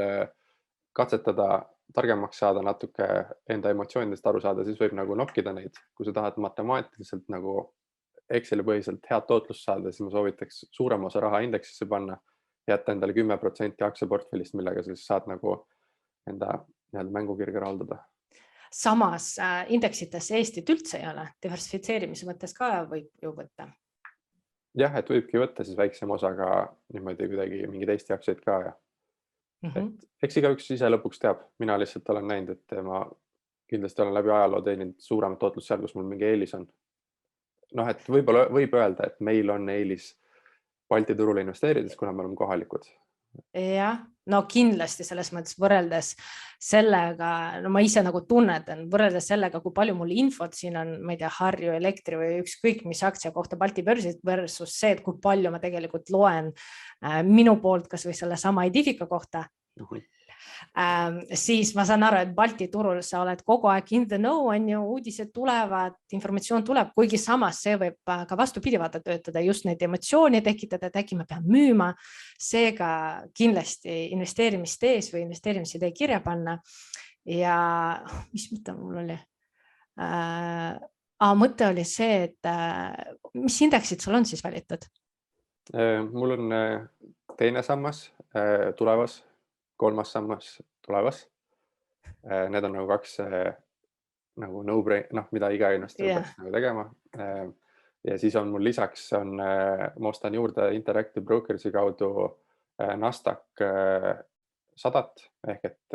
katsetada, targemaks saada, natuke enda emotsioonidest aru saada, siis võib nagu nokkida neid. Kui sa tahad matemaatiliselt nagu Exceli põhiselt head tootlust saada, siis ma soovitaks suurem osa raha indeksisse panna, jätta endale 10% aktsiaportfellist, millega sa siis saad nagu enda mängukirge rahuldada. Samas indeksites Eestit üldse ei ole, diversifitseerimise mõttes ka võib ju võtta. Jah, et võibki võtta siis väiksem osaga niimoodi kuidagi mingi teiste aktsiaid ka ja eks igaüks ise lõpuks teab, mina lihtsalt olen näinud, et ma kindlasti olen läbi ajaloo teeninud suuremat tootlust seal, kus mul mingi eelis on. Noh, et võib-olla võib öelda, et meil on eelis Balti turule investeerides, kuna me oleme kohalikud. Jah, no kindlasti selles mõttes võrreldes sellega, no ma ise nagu tunnetan, võrreldes sellega, kui palju mul infot siin on, ma ei tea, Harju Elektri või ükskõik mis aktsia kohta Balti börsid versus see, et kui palju ma tegelikult loen minu poolt kas või selle sama Edifika kohta, siis ma saan aru, et Balti turul sa oled kogu aeg in the know, on ju, uudised tulevad, informatsioon tuleb, kuigi samas see võib ka vastupidi vaata töötada, just neid emotsioone tekitada, et äkki ma pean müüma, seega kindlasti investeerimist tees või investeerimisidee kirja panna ja mis mõte mul oli? Mõte oli see, et mis indeksid sul on siis valitud? Mul on teine sammas tulevas, kolmas sammas tulevas. Need on nagu kaks nagu no-brain, mida iga investor peaks nagu tegema. Ja siis on mul lisaks, ma ostan juurde Interactive Brokersi kaudu Nasdaq 100 ehk et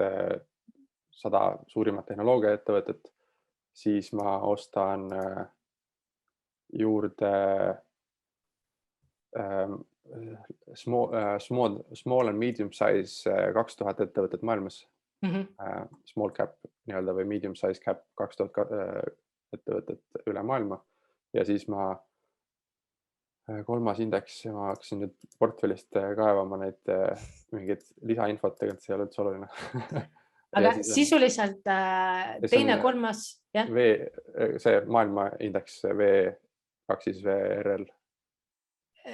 100 suurimat tehnoloogiaettevõtet. Siis ma ostan juurde small and medium size 2000 ettevõtet maailmas. Small cap nii-öelda või medium size cap 2000 ettevõtet üle maailma. Ja siis ma kolmas indeks, ma hakkasin nüüd portfellist kaevama neid mingid lisainfot, tegelikult see ei ole üldse oluline. Aga sisuliselt teine, kolmas, jah? See maailma indeks V2VRL.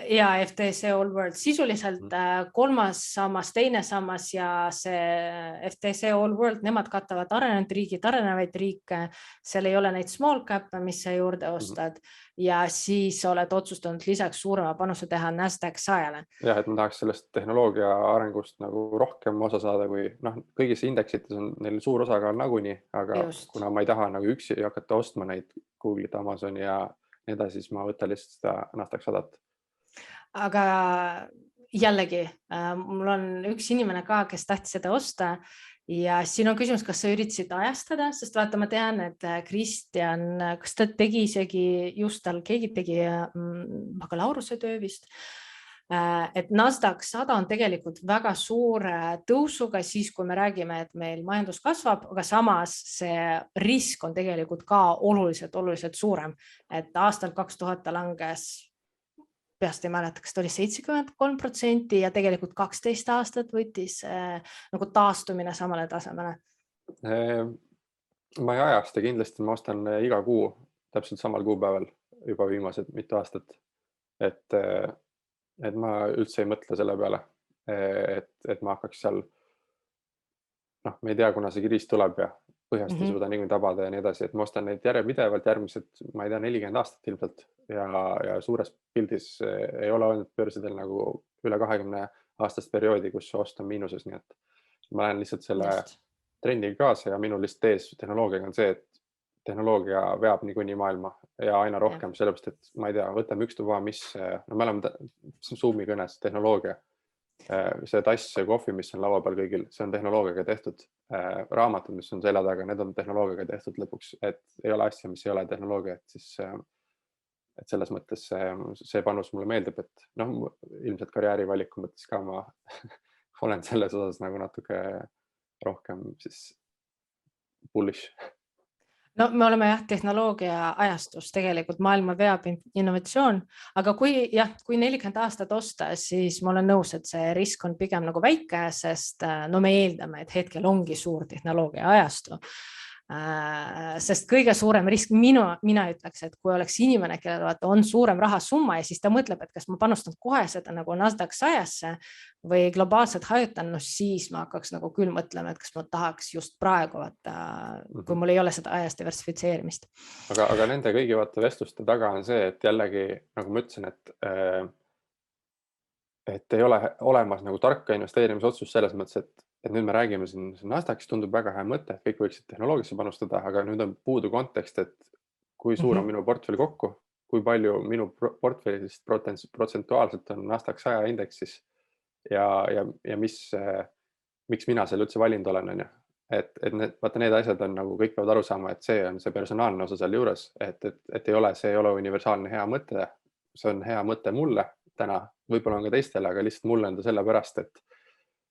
Ja FTSE All World, sisuliselt kolmas sammas, teine sammas ja see FTSE All World, nemad katavad arenenud riigid, arenevaid riike, seal ei ole neid small cap, mis sa juurde ostad ja siis oled otsustanud lisaks suurema panuse teha Nasdaq 100-le. Jah, et ma tahaks sellest tehnoloogia arengust nagu rohkem osa saada, kui kõigis indeksites on neil suur osakaal nagunii, aga kuna ma ei taha nagu üksi hakata ostma neid Google'it, Amazoni ja nii edasi, siis ma võtan lihtsalt seda Nasdaq 100. Aga jällegi, mul on üks inimene ka, kes tahtis seda osta ja siin on küsimus, kas sa üritasid ajastada, sest vaata, ma tean, et Kristjan, kas ta tegi isegi just tal, keegi tegi bakalaureuse töö vist, et Nasdaq 100 on tegelikult väga suure tõusuga siis, kui me räägime, et meil majandus kasvab, aga samas see risk on tegelikult ka oluliselt suurem, et aastal 2000 langes peast ei mäleta, kas ta oli 73% ja tegelikult 12 aastat võttis nagu taastumine samale tasemele. Ma ei ajasta kindlasti, ma ostan iga kuu täpselt samal kuupäeval juba viimased mitu aastat. Et ma üldse ei mõtle selle peale, et ma hakkaks seal, me ei tea, kuna see kriis tuleb ja põhjast ei suuda niimoodi tabada ja nii edasi, et ma ostan neid järjepidevalt järgmised, ma ei tea, 40 aastat ilmselt ja suures pildis ei ole olnud börsidel nagu üle 20 aastast perioodi, kus ost on miinuses, nii et ma lähen lihtsalt selle trendiga kaasa ja minu lihtsalt ees tehnoloogiaga on see, et tehnoloogia veab niikuinii maailma ja aina rohkem, sellepärast, et ma ei tea, võtame ükstuva, mis, me oleme Zoomi kõnes tehnoloogia. See tass, see kohvi, mis on laua peal kõigil, see on tehnoloogiaga tehtud. Raamatud, mis on selja taga, need on tehnoloogiaga tehtud lõpuks, et ei ole asja, mis ei ole tehnoloogia, et selles mõttes see panus mulle meeldib, et ilmselt karjäärivaliku mõttes ka ma olen selles osas nagu natuke rohkem siis bullish. No me oleme jah tehnoloogia ajastus, tegelikult maailma veab innovatsioon, aga kui 40 aastat osta, siis ma olen nõus, et see risk on pigem nagu väike, sest no me eeldame, et hetkel ongi suur tehnoloogia ajastu. Sest kõige suurem risk mina ütleks, et kui oleks inimene, kellel on suurem rahasumma ja siis ta mõtleb, et kas ma panustan kohe seda nagu Nasdaq 100-sse või globaalselt hajutan, no siis ma hakkaks nagu küll mõtlema, et kas ma tahaks just praegu, kui mul ei ole seda ajas diversifitseerimist. Aga nende kõigi vestluste taga on see, et jällegi, nagu ma ütlesin, et ei ole olemas nagu tarka investeerimisotsus selles mõttes, et nüüd me räägime siin Nasdaqis, tundub väga hea mõte, et kõik võiksid tehnoloogiasse panustada, aga nüüd on puudu kontekst, et kui suur on minu portfell kokku, kui palju minu portfellist protsentuaalselt on Nasdaq 100 indeksis ja miks mina selle üldse valinud olen, on ju. Et need asjad on nagu kõik peavad aru saama, et see on see personaalne osa seal juures, et see ei ole universaalne hea mõte, see on hea mõte mulle täna, võib-olla on ka teistele, aga lihtsalt mulle on ta sellepärast,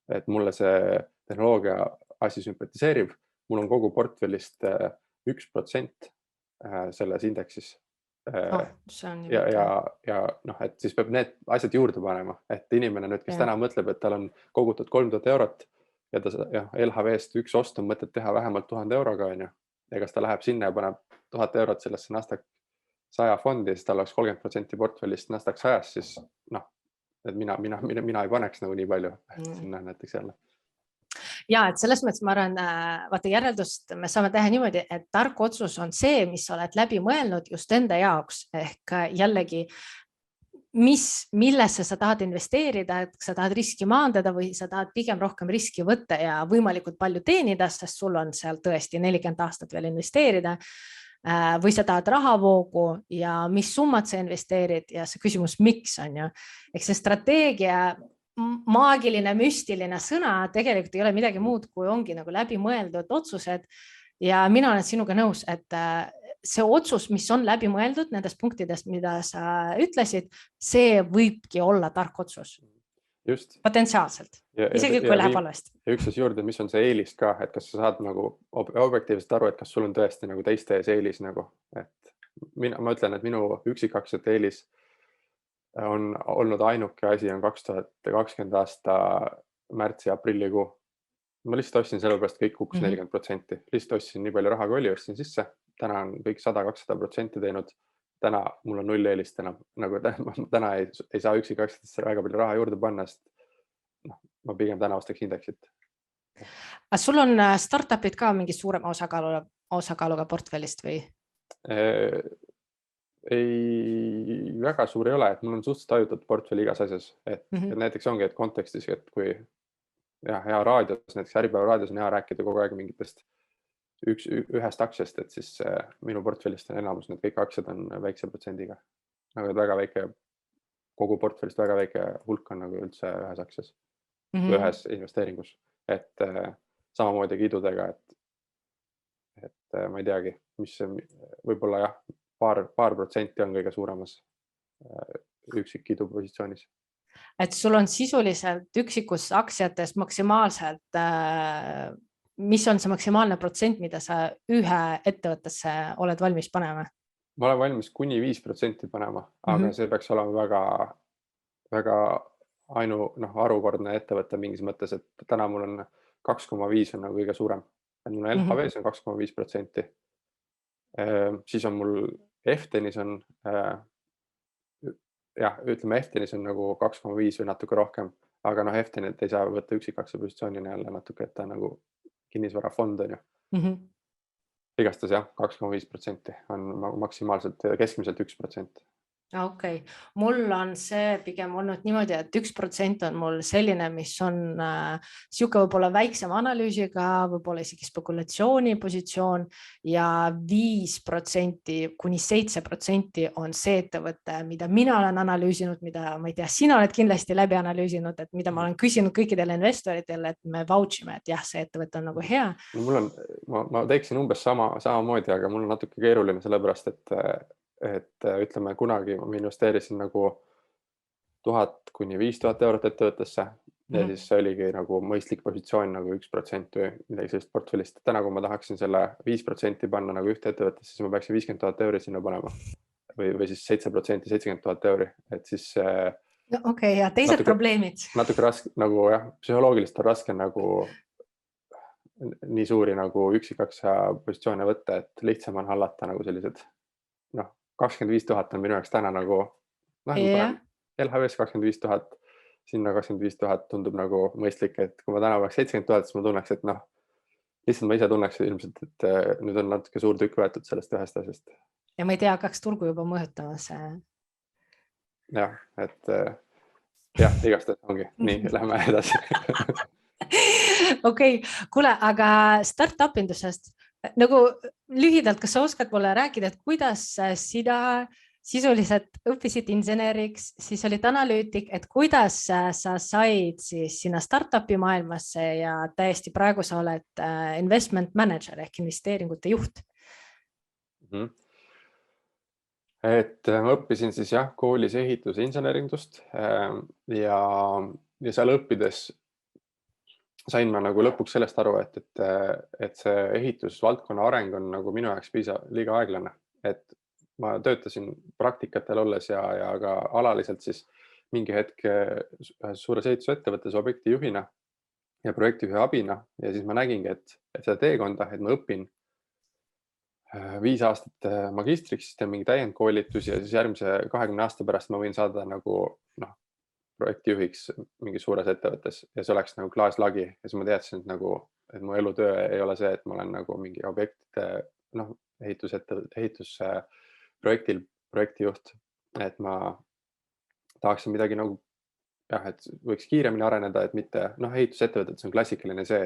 et mulle see tehnoloogia asi sümpatiseerib. Mul on kogu portfellist 1% selles indeksis. Ja noh, et siis peab need asjad juurde panema, et inimene nüüd, kes täna mõtleb, et tal on kogutud 3000 eurot ja ta LHV-st üks ost on mõtet teha vähemalt 1000 euroga, on ju. Ja kas ta läheb sinna ja paneb 1000 eurot sellesse Nasdaq 100 fondi, siis tal oleks 30% portfellist Nasdaq 100, siis noh, et mina ei paneks nagu nii palju sinna näiteks jälle. Ja, et selles mõttes ma arvan, vaata järeldust me saame teha niimoodi, et tark otsus on see, mis sa oled läbi mõelnud just enda jaoks, ehk jällegi, millesse sa tahad investeerida, et sa tahad riski maandada või sa tahad pigem rohkem riski võtta ja võimalikult palju teenida, sest sul on seal tõesti 40 aastat veel investeerida. Või sa tahad rahavoogu ja mis summad sa investeerid ja see küsimus, miks on ju. Ehk see strateegia, maagiline, müstiline sõna tegelikult ei ole midagi muud, kui ongi nagu läbi mõeldud otsused ja mina olen sinuga nõus, et see otsus, mis on läbi mõeldud nendest punktidest, mida sa ütlesid, see võibki olla tark otsus. Just. Potentsiaalselt, isegi kui läheb halvasti. Ja üks asi juurde, mis on see eelis ka, et kas sa saad nagu objektiivselt aru, et kas sul on tõesti nagu teiste ees eelis nagu, et ma ütlen, et minu üksikaktsiate eelis on olnud ainuke asi on 2020 aasta märtsi ja aprillikuu. Ma lihtsalt ostsin sellepärast kõik kukkus 40%. Lihtsalt ostsin nii palju raha, kui oli, ostsin sisse. Täna on kõik 100-200% teinud. Täna mul on 0 eelist enam, nagu täna ei saa üksikaktsiatesse väga palju raha juurde panna, sest ma pigem täna ostaks indeksit. Aga sul on startupid ka mingi suurema osakaaluga portfellist või? Ei, väga suur ei ole, et mul on suhteliselt hajutud portfell igas asjas, et näiteks ongi, et kontekstis, et kui hea raadios, näiteks Äripäeva raadios on hea rääkida kogu aeg mingitest ühest aktsiast, et siis minu portfellist on enamus, need kõik aktsiad on väikse protsendiga. Aga väga väike, kogu portfellist väga väike hulk on nagu üldse ühes aktsias, ühes investeeringus. Et samamoodi kidudega, et ma ei teagi, mis võib-olla jah, paar protsenti on kõige suuremas üksikkidu positsioonis. Et sul on sisuliselt üksikus aktsiates maksimaalselt mis on see maksimaalne protsent, mida sa ühe ettevõttesse oled valmis panema? Ma olen valmis kuni 5% panema, aga see peaks olema väga harukordne ettevõtte mingis mõttes, et täna mul on 2,5 on nagu kõige suurem. Mul on LHV-s on 2,5%. Siis on mul Eftenis on, ütleme Eftenis on nagu 2,5 või natuke rohkem, aga Eftenit ei saa võtta üksikaktsia positsioonina jälle natuke, et ta nagu kinnisvarafond on ju. Igastas 2,5% on maksimaalselt keskmiselt 1%. Okei, mul on see pigem olnud niimoodi, et 1% on mul selline, mis on siuke võib-olla väiksema analüüsiga, võib-olla isegi spekulatsiooni positsioon ja 5% kuni 7% on see ettevõte, mida mina olen analüüsinud, mida ma ei tea, sina oled kindlasti läbi analüüsinud, et mida ma olen küsinud kõikidele investoritele, et me vouchime, et jah, see ettevõte on nagu hea. Ma teeksin umbes samamoodi, aga mul on natuke keeruline sellepärast, et ütleme, kunagi ma investeerisin nagu 1000 kuni 5000 eurot ettevõttesse ja siis see oligi nagu mõistlik positsioon nagu 1% või midagi sellist portfellist. Täna, kui ma tahaksin selle 5% panna nagu ühte ettevõttesse, siis ma peaksin 50 000 € sinna panema või siis 7%, 70 000 €. Et siis Okei, ja teised probleemid. Natuke raske nagu jah, psühholoogiliselt on raske nagu nii suuri nagu üksikaksia positsioone võtta, et lihtsam on hallata nagu sellised 25 000 on minu jaoks täna nagu LHV-s 25 000, sinna 25 000 tundub nagu mõistlik, et kui ma täna oleks 70 000, siis ma tunneks, et lihtsalt ma ise tunneks ilmselt, et nüüd on natuke suur tükk võetud sellest ühest asjast. Ja ma ei tea, hakkaks turgu juba mõjutamas. Jah, et jah, igastahes ongi. Nii, lähme edasi. Okei, kuule, aga startup-indusest nagu lühidalt, kas sa oskad mulle rääkida, et kuidas sina sisuliselt õppisid inseneriks, siis olid analüütik, et kuidas sa said siis sinna startupi maailmasse ja täiesti praegu sa oled investment manager ehk investeeringute juht? Et ma õppisin siis jah, koolis ehituse insenerindust ja seal õppides sain ma nagu lõpuks sellest aru, et see ehitusvaldkonna areng on nagu minu jaoks liiga aeglane, et ma töötasin praktikatel olles ja ka alaliselt siis mingi hetk suures ehitusettevõttes objektijuhina ja projektijuhi abina ja siis ma nägingi, et seda teekonda, et ma õpin 5 aastat magistriks, teen mingi täiendkoolitus ja siis järgmise 20 aasta pärast ma võin saada nagu projektijuhiks mingi suures ettevõttes ja see oleks nagu klaaslagi ja siis ma teadsin, et mu elutöö ei ole see, et ma olen nagu mingi objektide ehitusprojektil projektijuht, et ma tahaksin midagi nagu jah, et võiks kiiremini areneda, et mitte ehitusettevõtetes on klassikaline see,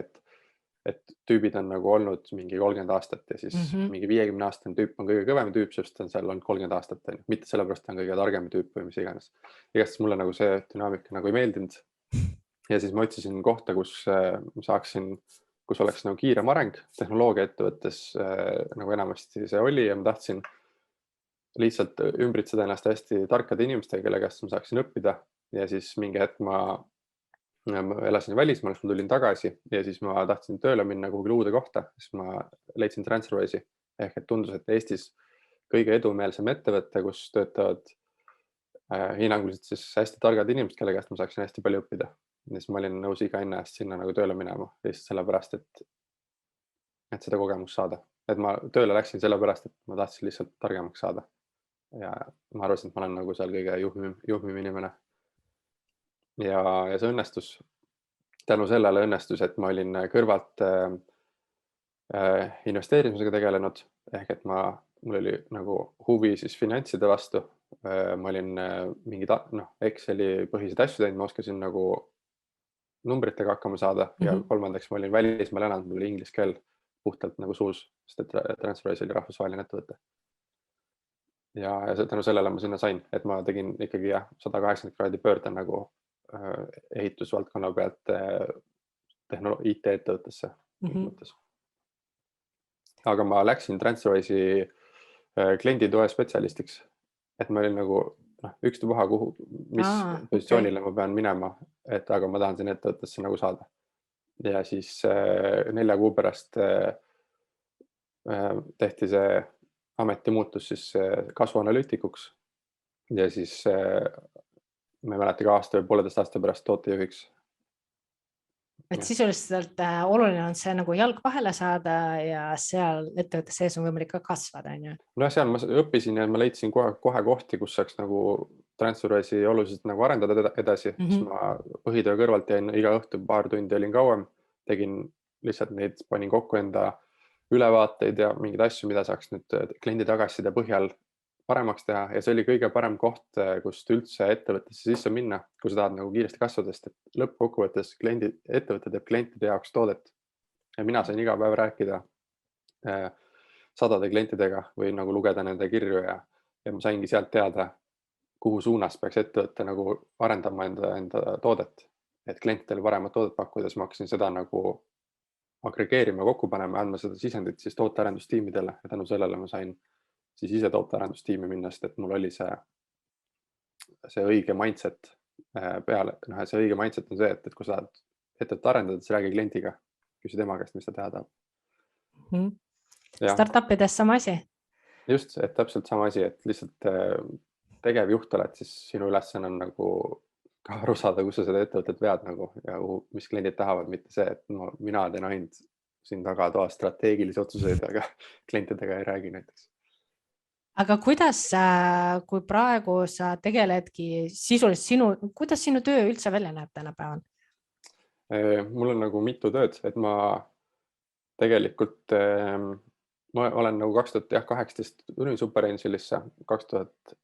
et tüübid on nagu olnud mingi 30 aastat ja siis mingi 50 aastane tüüp on kõige kõvem tüüp, sest on seal olnud 30 aastat, mitte sellepärast on kõige targem tüüp või mis iganes. Igatahes mulle nagu see dünaamika nagu ei meeldinud ja siis ma otsisin kohta, kus oleks nagu kiirem areng, tehnoloogia ettevõttes nagu enamasti see oli ja ma tahtsin lihtsalt ümbritseda ennast hästi tarkade inimestega, kelle käest ma saaksin õppida ja siis mingi hetk ma elasin välismaal, siis ma tulin tagasi ja siis ma tahtsin tööle minna kuhugi uude kohta, siis ma leidsin TransferWise'i ehk et tundus, et Eestis kõige edumeelsem ettevõte, kus töötavad hinnanguliselt siis hästi targad inimesed, kelle käest ma saaksin hästi palju õppida. Ja siis ma olin nõus iga hinna eest sinna nagu tööle minema, lihtsalt sellepärast, et seda kogemust saada. Et ma tööle läksin sellepärast, et ma tahtsin lihtsalt targemaks saada. Ja ma arvasin, et ma olen nagu seal kõige juhmim inimene. Ja see õnnestus, tänu sellele õnnestus, et ma olin kõrvalt investeerimisega tegelenud, ehk et mul oli nagu huvi siis finantside vastu. Ma olin mingi Exceli põhised asju teinud, ma oskasin nagu numbritega hakkama saada ja kolmandaks ma olin välismaal elanud, mul oli inglise keel puhtalt nagu suus, sest et TransferWise oli rahvusvaheline ettevõte. Ja tänu sellele ma sinna sain, et ma tegin ikkagi 180 kraadi pöörde nagu ehitusvaldkonna pealt IT-ettevõttesse. Aga ma läksin TransferWise'i klienditoe spetsialistiks, et ma olin nagu ükstapuha, mis positsioonile ma pean minema, aga ma tahan sinna ettevõttesse nagu saada. Ja siis 4 kuu pärast tehti see ametimuutus siis kasvuanalüütikuks ja siis ma ei mäleta ka aasta või 1,5 aasta pärast tootejuhiks. Et sisuliselt oluline on see nagu jalg vahele saada ja seal ettevõtte sees on võimalik ka kasvada. Seal ma õppisin ja ma leidsin kohe kohti, kus saaks nagu TransferWise'i oluliselt nagu arendada edasi. Siis ma põhitöö kõrvalt jäin iga õhtu paar tundi olin kauem, tegin lihtsalt neid, panin kokku enda ülevaateid ja mingeid asju, mida saaks nüüd kliendi tagasiside põhjal paremaks teha ja see oli kõige parem koht, kust üldse ettevõttesse sisse minna, kui sa tahad nagu kiiresti kasvada, sest et lõppkokkuvõttes ettevõte teeb klientide jaoks toodet. Ja mina sain iga päev rääkida sadade klientidega või nagu lugeda nende kirju ja ma saingi sealt teada, kuhu suunas peaks ettevõtte nagu arendama enda toodet, et klientidele paremat toodet pakkuda, siis ma hakkasin seda nagu agregeerima, kokku panema ja andma seda sisendit siis tootearendustiimidele ja tänu sellele ma sain siis ise tootearendustiimi minna, sest et mul oli see õige mindset peale, et see õige mindset on see, et kui sa tahad ettevõtet arendada, siis räägi kliendiga, küsi tema käest, mis ta teha tahab. Startupides sama asi. Just, et täpselt sama asi, et lihtsalt tegevjuht oled, siis sinu ülesanne on nagu ka aru saada, kus sa seda ettevõtet vead nagu ja mis kliendid tahavad, mitte see, et mina teen ainult siin tagatoas strateegilisi otsuseid, aga klientidega ei räägi näiteks. Aga kuidas, kui praegu sa tegeledki sisuliselt kuidas sinu töö üldse välja näeb tänapäeval? Mul on nagu mitu tööd, et ma tegelikult ma olen nagu 2018 tulin SuperAngelisse 2000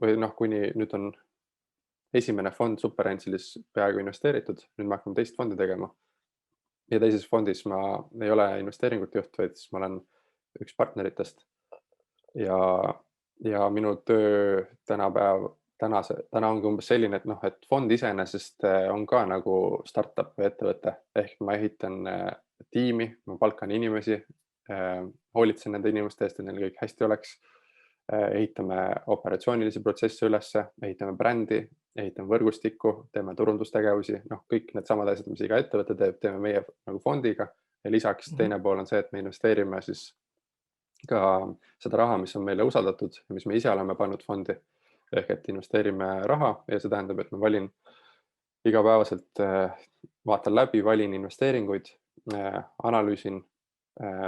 või kuni nüüd on esimene fond SuperAngelis peaaegu investeeritud, nüüd me hakkame teist fondi tegema. Ja teises fondis ma ei ole investeeringute juht, vaid ma olen üks partneritest. Ja minu töö täna ongi umbes selline, et fond iseenesest on ka nagu startup või ettevõte, ehk ma ehitan tiimi, ma palkan inimesi, hoolitsen nende inimeste eest, et neil kõik hästi oleks, ehitame operatsioonilisi protsesse ülesse, ehitame brändi, ehitame võrgustikku, teeme turundustegevusi, kõik need samad asjad, mis iga ettevõte teeb, teeme meie nagu fondiga ja lisaks teine pool on see, et me investeerime siis ka seda raha, mis on meile usaldatud ja mis me ise oleme pannud fondi, ehk et investeerime raha ja see tähendab, et ma valin igapäevaselt, vaatan läbi, valin investeeringuid, analüüsin,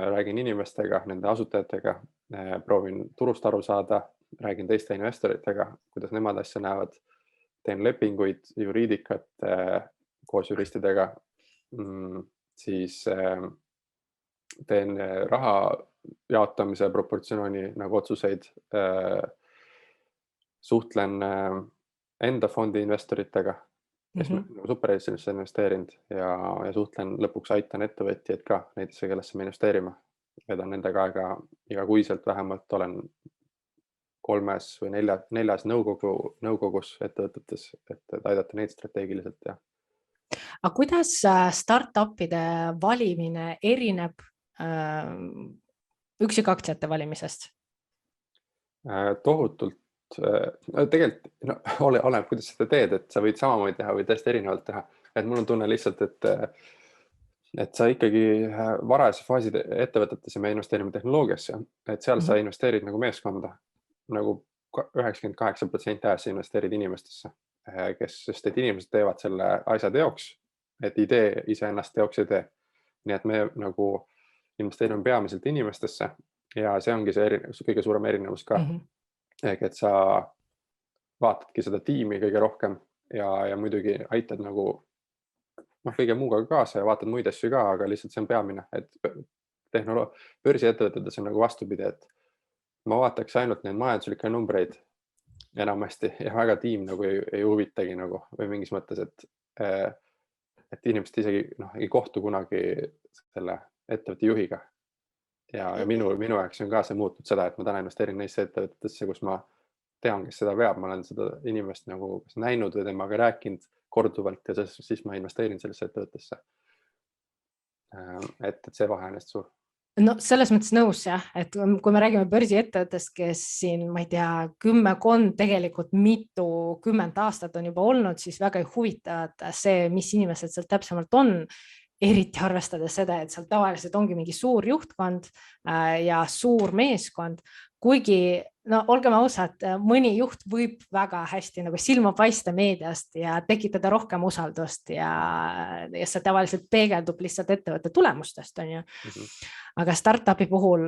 räägin inimestega, nende asutajatega, proovin turust aru saada, räägin teiste investoritega, kuidas nemad asja näevad, teen lepinguid, juriidikat koos juristidega, siis teen raha jaotamise proportsiooni nagu otsuseid, suhtlen enda fondi investoritega, kes SuperAngelisse investeerinud ja suhtlen lõpuks aitan ettevõtjaid ka, näiteks kellesse me investeerime. Vedan nendega igakuiselt vähemalt olen 3 või 4 nõukogus ettevõtetes, et aidata neid strateegiliselt. Aga kuidas startupide valimine erineb üksikaktsiate valimisest? Tohutult. Tegelikult oleneb, kuidas seda teed, et sa võid samamoodi teha või täiesti erinevalt teha. Et mul on tunne lihtsalt, et sa ikkagi varajase faasi ettevõtetesse me investeerime tehnoloogiasse, et seal sa investeerid nagu meeskonda, nagu 98% ajast sa investeerid inimestesse, sest et inimesed teevad selle asja teoks, et idee iseennast teoks ei tee. Nii et me nagu investeerime peamiselt inimestesse ja see ongi see kõige suurem erinevus ka. Ehk et sa vaatadki seda tiimi kõige rohkem ja muidugi aitad nagu kõige muuga kaasa ja vaatad muid asju ka, aga lihtsalt see on peamine, et börsiettevõtetes on nagu vastupidi, et ma vaataks ainult neid majanduslikke numbreid enamasti ja väga tiim nagu ei huvitagi nagu või mingis mõttes, et inimesed isegi ei kohtu kunagi selle ettevõtte juhiga. Ja minu jaoks on ka see muutnud seda, et ma täna investeerin neisse ettevõtetesse, kus ma tean, kes seda veab, ma olen seda inimest nagu näinud või temaga rääkinud korduvalt ja siis ma investeerin sellesse ettevõttesse. Et see vahe on hästi suur. No selles mõttes nõus jah, et kui me räägime börsiettevõttest, kes siin, ma ei tea, tegelikult mitukümmend aastat on juba olnud, siis väga huvitavad see, mis inimesed seal täpsemalt on. Eriti arvestades seda, et seal tavaliselt ongi mingi suur juhtkond ja suur meeskond, kuigi olgem ausad, mõni juht võib väga hästi nagu silma paista meediast ja tekitada rohkem usaldust ja see tavaliselt peegeldub lihtsalt ettevõtte tulemustest, on ju. Aga startupi puhul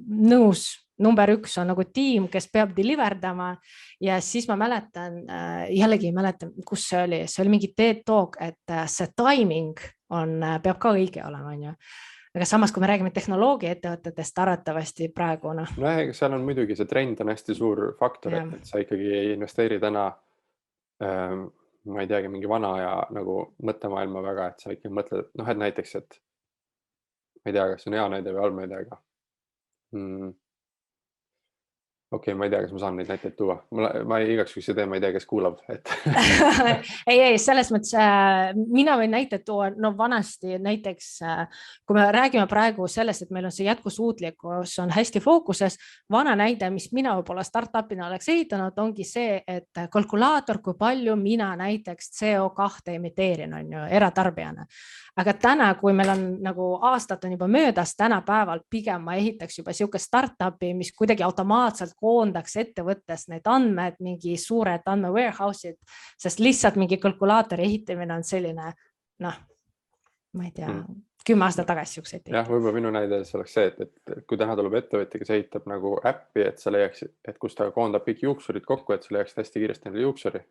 nõus, number 1 on nagu tiim, kes peab deliverdama ja siis ma mäletan, jällegi mäletan, kus see oli mingi TED Talk, et see timing peab ka õige olema, on ju. Aga samas, kui me räägime tehnoloogia ettevõtetest, arvatavasti praegu. Seal on muidugi see trend on hästi suur faktor, et sa ikkagi ei investeeri täna, ma ei teagi, mingi vana ja nagu mõttemaailma väga, et sa ikkagi mõtled, et näiteks, et ma ei tea, kas see on hea näide või halb näide, aga Okei, ma ei tea, kas ma saan neid näiteid tuua. Ma igaks juhuks ei tea, ma ei tea, kes kuulab. ei, selles mõttes mina võin näiteid tuua, no vanasti näiteks, kui me räägime praegu sellest, et meil on see jätkusuutlikkus on hästi fookuses, vana näide, mis mina võib-olla startupina oleks ehitanud, ongi see, et kalkulaator, kui palju mina näiteks CO2 emiteerin, on ju, eratarbijana. Aga täna, kui meil on nagu aastat on juba möödas, tänapäeval pigem ma ehitaks juba siuke startupi, mis kuidagi automaatselt koondaks ettevõttes need andmed, mingi suured andme warehouse'id, sest lihtsalt mingi kalkulaatori ehitamine on selline, noh, ma ei tea, 10 aastat tagasi siukseid. Jah, võib-olla minu näide oleks see, et kui täna tuleb ettevõtja, kes ehitab nagu äppi, et sa leiaks, et kus ta koondab kõik juuksurid kokku, et sa leiaks hästi kiiresti neile juuksuri.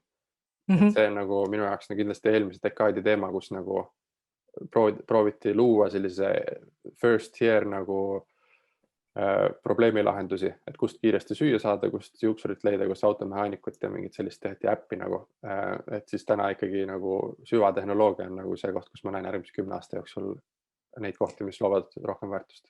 See on nagu minu jaoks kindlasti eelmise dekaadi teema, kus nagu prooviti luua sellise first year nagu probleemilahendusi, et kust kiiresti süüa saada, kust juuksurit leida, kus automehaanikut ja mingit sellist tehti äppi nagu, et siis täna ikkagi nagu süvatehnoloogia on nagu see koht, kus ma näen järgmise 10 aasta jooksul neid kohti, mis loovad rohkem väärtust.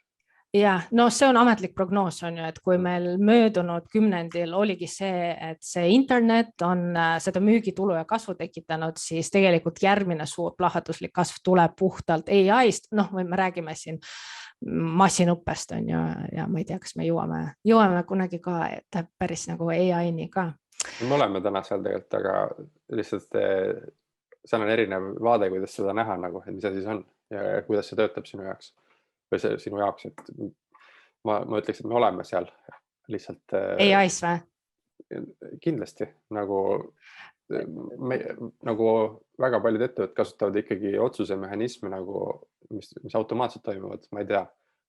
Ja, no see on ametlik prognoos on ju, et kui meil möödunud kümnendil oligi see, et see internet on seda müügitulu ja kasvu tekitanud, siis tegelikult järgmine suur plahvatuslik kasv tuleb puhtalt AI-st, noh, või me räägime siin massinõppest on ju, ja ma ei tea, kas me jõuame kunagi ka, et päris nagu AI-ni ka. Me oleme täna seal tegelikult, aga lihtsalt seal on erinev vaade, kuidas seda näha nagu, et mis see siis on ja kuidas see töötab sinu jaoks. Või see sinu jaoks, et ma ütleks, et me oleme seal lihtsalt AI-s või? Kindlasti, nagu väga paljud ettevõtted kasutavad ikkagi otsuse mehhanisme, nagu, mis automaatselt toimuvad. Ma ei tea,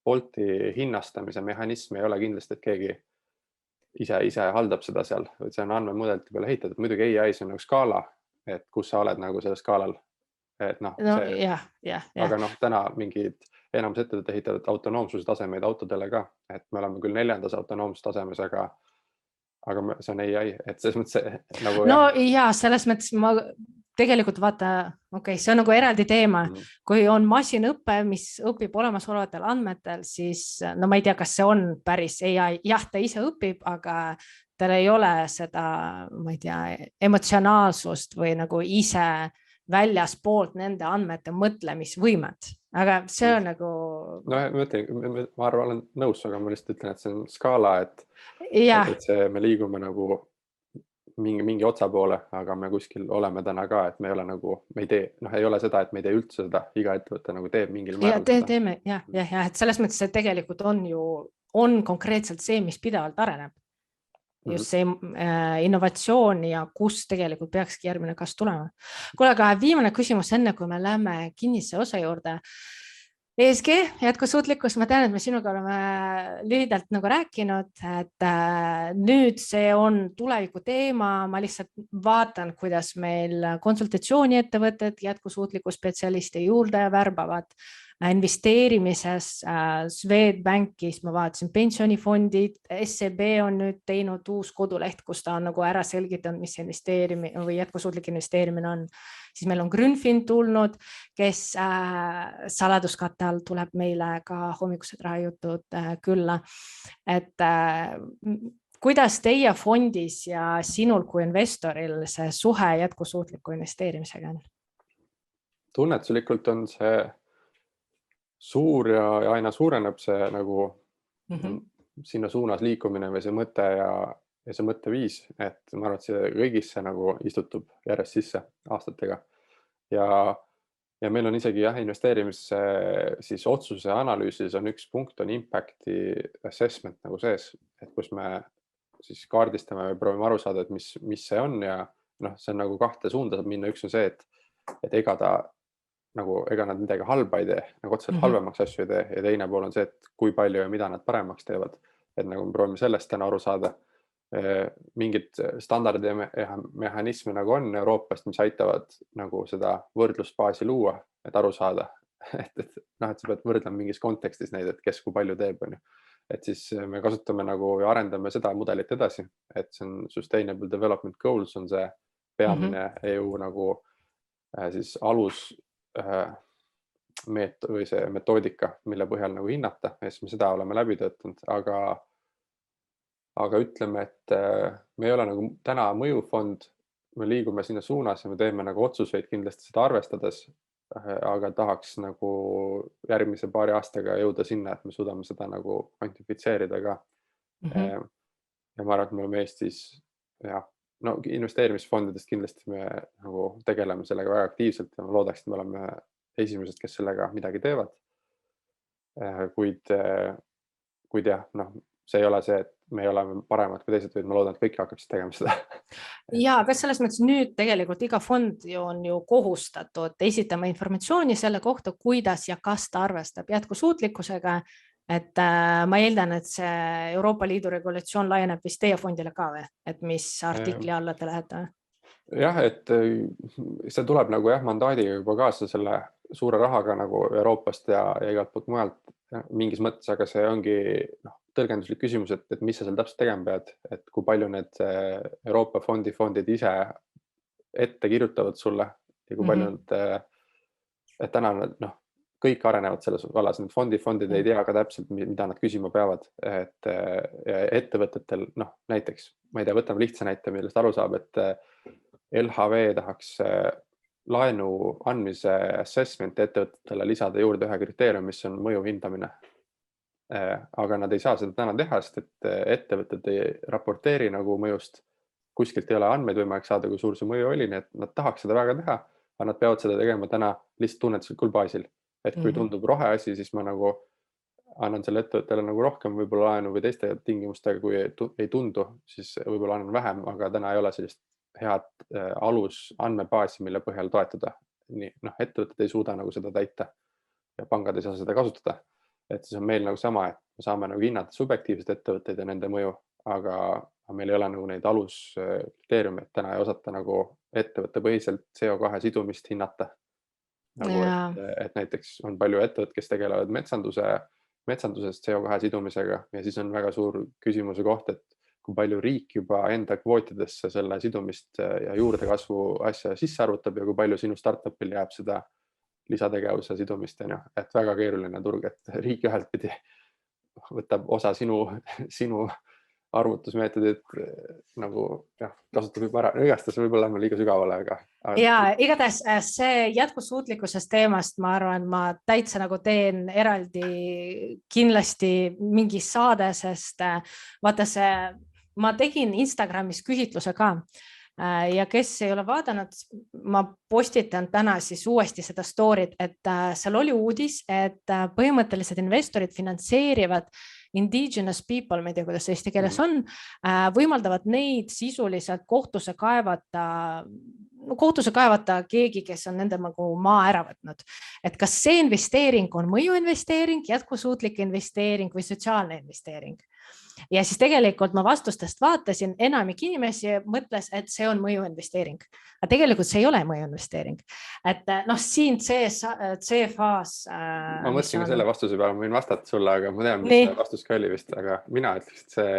Bolti hinnastamise mehhanism ei ole kindlasti, et keegi ise haldab seda seal, või see on andmemudelite peale ehitatud. Muidugi AI-s on nagu skaala, et kus sa oled nagu sellel skaalal. Et noh, aga noh, täna mingid enamus ettevõtted ehitavad autonoomsuse tasemeid autodele ka, et me oleme küll 4. autonoomsuse tasemes, aga see on AI, et selles mõttes nagu no ja selles mõttes ma tegelikult vaata, okei, see on nagu eraldi teema, kui on massinõppe, mis õpib olemasolevatel andmetel, siis no ma ei tea, kas see on päris AI, jah, ta ise õpib, aga tal ei ole seda, ma ei tea, emotsionaalsust või nagu ise väljas poolt nende andmete mõtlemisvõimet, aga see on nagu... No ma arvan, olen nõus, aga ma lihtsalt ütlen, et see on skaala, et me liigume nagu mingi otsa poole, aga me kuskil oleme täna ka, et me ei ole nagu, me ei tee, noh, ei ole seda, et me ei tee üldse seda, iga ettevõte nagu teeb mingil määral seda. Teeme, jah, et selles mõttes, et tegelikult on konkreetselt see, mis pidevalt areneb. Just see innovatsioon ja kus tegelikult peakski järgmine kasv tulema. Kuule, aga viimane küsimus enne, kui me läheme kinnise osa juurde. ESG, jätkusuutlikkus, ma tean, et me sinuga oleme lühidalt nagu rääkinud, et nüüd see on tuleviku teema, ma lihtsalt vaatan, kuidas meil konsultatsiooniettevõtted jätkusuutliku spetsialiste juurde värbavad, investeerimises Swedbankis ma vaatasin pensionifondid, SEB on nüüd teinud uus koduleht, kus ta on nagu ära selgitanud, mis investeerimine või jätkusuutlik investeerimine on. Siis meil on Grünfin tulnud, kes saladuskatte all tuleb meile ka hommikused rahajutud külla. Et kuidas teie fondis ja sinul kui investoril see suhe jätkusuutliku investeerimisega on? Tunnetuslikult on see suur ja aina suureneb see nagu sinna suunas liikumine või see mõte ja see mõtteviis, et ma arvan, et see kõigisse nagu istutub järjest sisse aastatega. Ja meil on isegi investeerimise siis otsuse analüüsis on üks punkt on impacti assessment nagu sees, et kus me siis kaardistame või proovime aru saada, et mis see on ja noh, see on nagu kahte suunda saab minna. Üks on see, et ega nad midagi halba ei tee, nagu otseselt halvemaks asju ei tee, ja teine pool on see, et kui palju ja mida nad paremaks teevad. Et nagu me proovime sellest täna aru saada. Mingid standardi mehhanisme nagu on Euroopast, mis aitavad nagu seda võrdlusbaasi luua, et aru saada, et sa pead võrdlema mingis kontekstis neid, et kes kui palju teeb. Et siis me kasutame nagu ja arendame seda mudelit edasi, et see on Sustainable Development Goals on see peamine EU nagu siis alus või see metoodika, mille põhjal nagu hinnata, ja siis me seda oleme läbi töötanud, aga aga ütleme, et me ei ole nagu täna mõjufond, me liigume sinna suunas ja me teeme nagu otsuseid kindlasti seda arvestades, aga tahaks nagu järgmise paari aastaga jõuda sinna, et me suudame seda nagu kvantifitseerida ka. Ja ma arvan, et me oleme Eestis no investeerimisfondidest kindlasti me nagu tegeleme sellega väga aktiivselt ja ma loodaks, et me oleme esimesed, kes sellega midagi teevad. Kuid jah, noh, see ei ole see, et me oleme paremad kui teised, vaid ma loodan, et kõik hakkaksid tegema seda. Ja, aga selles mõttes nüüd tegelikult iga fond on ju kohustatud esitama informatsiooni selle kohta, kuidas ja kas ta arvestab jätkusuutlikkusega. Et ma eeldan, et see Euroopa Liidu regulatsioon laieneb vist teie fondile ka või, et mis artikli alla te lähete? Jah, et see tuleb nagu mandaadiga juba kaasa selle suure rahaga nagu Euroopast ja igalt poolt mujalt mingis mõttes, aga see ongi tõlgenduslik küsimus, et mis sa seal täpselt tegema pead, et kui palju need Euroopa fondid ise ette kirjutavad sulle ja kui palju et täna kõik arenevad selles vallas, need fondid ei tea ka täpselt, mida nad küsima peavad, et ettevõtetel, näiteks, ma ei tea, võtame lihtsa näite, millest aru saab, et LHV tahaks laenu andmise assessment ettevõtetele lisada juurde ühe kriteeriumi, mis on mõju hindamine. Aga nad ei saa seda täna teha, sest et ettevõtted ei raporteeri nagu mõjust, kuskilt ei ole andmeid võimalik saada, kui suur see mõju oli, nii et nad tahaks seda väga teha, aga nad peavad seda tegema täna lihtsalt tunnetuslikul baasil. Et kui tundub roheasi, siis ma nagu annan selle ettevõttele nagu rohkem võib-olla laenu või teiste tingimustega, kui ei tundu, siis võib-olla annan vähem, aga täna ei ole sellist head alus andmebaasi, mille põhjal toetada. Nii, ettevõtted ei suuda nagu seda täita ja pangad ei saa seda kasutada. Et siis on meil nagu sama, et me saame nagu hinnata subjektiivsed ettevõtteid ja nende mõju, aga meil ei ole nagu neid aluskriteeriume, et täna ei osata nagu ettevõtte põhiselt CO2 sidumist hinnata. Nagu, et näiteks on palju ettevõtted, kes tegelevad metsandusest CO2 sidumisega ja siis on väga suur küsimuse koht, et kui palju riik juba enda kvootidesse selle sidumist ja juurdekasvu asja sisse arvutab ja kui palju sinu startupil jääb seda lisategevuse sidumist, et väga keeruline turg, et riik ühelt pidi võtab osa sinu arvutusmeetodid nagu kasutab juba ära. Igastas võib-olla lähme liiga sügavale, aga... Ja igatahes see jätkusuutlikkusest teemast, ma arvan, ma täitsa nagu teen eraldi kindlasti mingi saade, sest vaata see, ma tegin Instagramis küsitluse ka ja kes ei ole vaadanud, ma postitan täna siis uuesti seda storyt, et seal oli uudis, et põhimõtteliselt investorid finantseerivad indigenous people, ma ei tea, kuidas eesti keeles on, võimaldavad neid sisuliselt kohtusse kaevata keegi, kes on nende maa ära võtnud. Et kas see investeering on mõjuinvesteering, jätkusuutlik investeering või sotsiaalne investeering? Ja siis tegelikult ma vastustest vaatasin, enamik inimesi mõtles, et see on mõjuinvesteering. Aga tegelikult see ei ole mõjuinvesteering. Et siin see faas... Ma mõtlesin selle vastuse peale, ma võin vastata sulle, aga ma tean, mis see vastus ka oli vist, aga mina ütleks, et see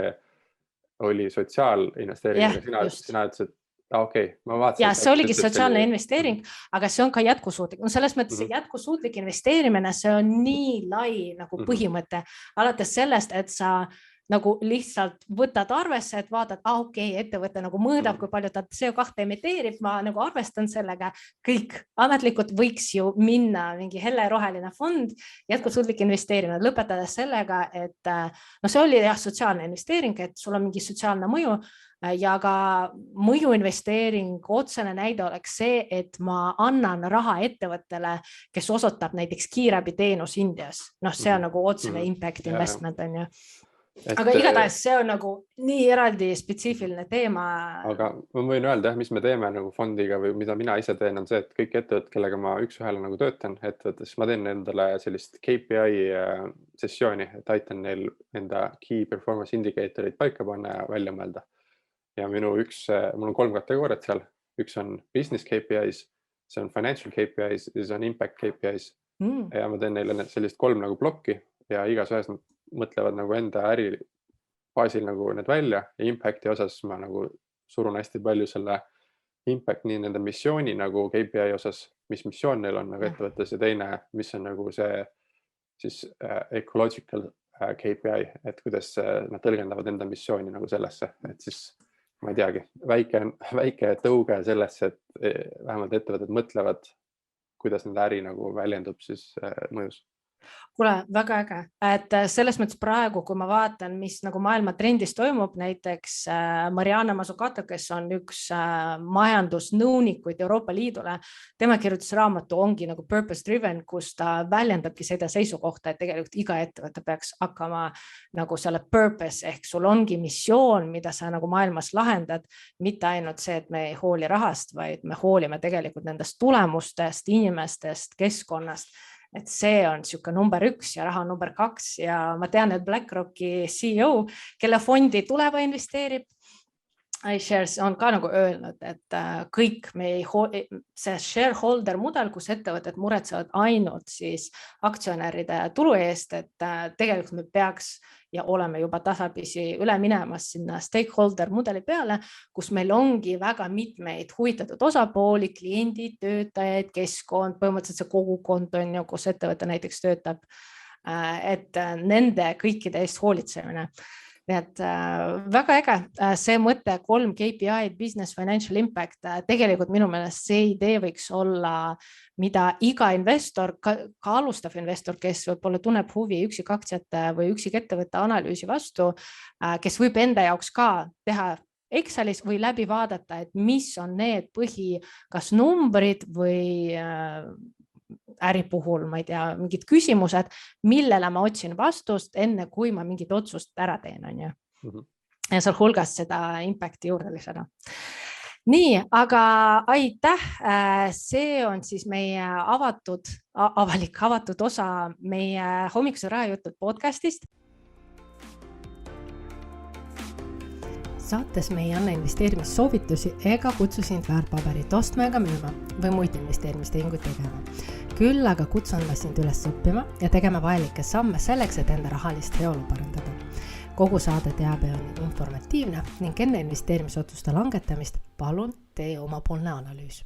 oli sotsiaalinvesteering, aga sina ütlesid, okei, ma vaatasin. Ja see oligi sotsiaalne investeering, aga see on ka jätkusuutlik. Selles mõttes jätkusuutlik investeerimine, see on nii lai nagu põhimõte, alates sellest, et sa nagu lihtsalt võtad arvesse, et vaatad, okei, ettevõte nagu mõõdab, kui palju ta CO2 emiteerib, ma nagu arvestan sellega, kõik ametlikult võiks ju minna mingi helleroheline fond, jätkusuutlik investeerimine, lõpetades sellega, et see oli sotsiaalne investeering, et sul on mingi sotsiaalne mõju ja ka mõjuinvesteering, otsene näide oleks see, et ma annan raha ettevõttele, kes osutab näiteks kiirabiteenus Indias. See on nagu otsene impact investment on ju. Aga igatahes see on nagu nii eraldi spetsiifiline teema. Aga ma võin öelda, mis me teeme nagu fondiga või mida mina ise teen, on see, et kõik ettevõtted, kellega ma üks-ühele nagu töötan ettevõttes, ma teen endale sellist KPI sessiooni, et aitan neil enda key performance indicatorid paika panna ja välja mõelda. Ja mul on 3 kategooriat seal. Üks on business KPIs, see on financial KPIs ja see on impact KPIs. Ja ma teen neile sellist 3 nagu plokki ja igas ühes mõtlevad nagu enda äri baasil nagu need välja ja impacti osas ma nagu surun hästi palju selle impact nii nende missiooni nagu KPI osas, mis missioon neil on nagu ettevõttes ja teine, mis on nagu see siis ecological KPI, et kuidas nad tõlgendavad enda missiooni nagu sellesse, et siis ma ei teagi, väike tõuge sellesse, et vähemalt ettevõtted mõtlevad, kuidas nende äri nagu väljendub siis mõjus. Kuule, väga äge, et selles mõttes praegu, kui ma vaatan, mis nagu maailma trendis toimub, näiteks Mariana Mazzucato, kes on üks majandusnõunikuid Euroopa Liidule, tema kirjutas raamatu ongi nagu purpose driven, kus ta väljendabki seda seisukohta, et tegelikult iga ettevõte peaks hakkama nagu selle purpose ehk sul ongi missioon, mida sa nagu maailmas lahendad, mitte ainult see, et me ei hooli rahast, vaid me hoolime tegelikult nendest tulemustest, inimestest, keskkonnast. Et see on siuke number 1 ja raha number 2 ja ma tean, et BlackRocki CEO, kelle fondi Tuleva investeerib, iShares on ka nagu öelnud, et kõik see shareholder mudel, kus ettevõtted muretsevad ainult siis aktsionäride tulu eest, et tegelikult me peaks ja oleme juba tasapisi üle minemas sinna stakeholder mudeli peale, kus meil ongi väga mitmeid huvitatud osapooli, kliendid, töötajaid, keskkond, põhimõtteliselt see kogukond on ju, kus ettevõte näiteks töötab, et nende kõikide eest hoolitsemine. Nii et väga äge see mõte 3 KPI, business, financial impact, tegelikult minu meelest see idee võiks olla, mida iga investor, ka alustav investor, kes võib-olla tunneb huvi üksikaktsiate või üksikettevõtte analüüsi vastu, kes võib enda jaoks ka teha Excelis või läbi vaadata, et mis on need kas numbrid või äri puhul, ma ei tea, mingid küsimused, millele ma otsin vastust enne, kui ma mingit otsust ära teen, on ju. Ja seal hulgas seda impacti juurde lisada. Nii, aga aitäh. See on siis meie avatud osa meie hommikuse rahajutud podcastist. Saates me ei anna investeerimissoovitusi ega kutsu sind väärtpaberit ostma ega müüma või muid investeerimistehinguid tegema. Küll aga kutsun ma sind üles õppima ja tegema vajalikke samme selleks, et enda rahalist heaolu parandada. Kogu saade teabe on informatiivne ning enne investeerimisotsuste langetamist palun tee omapoolne analüüs.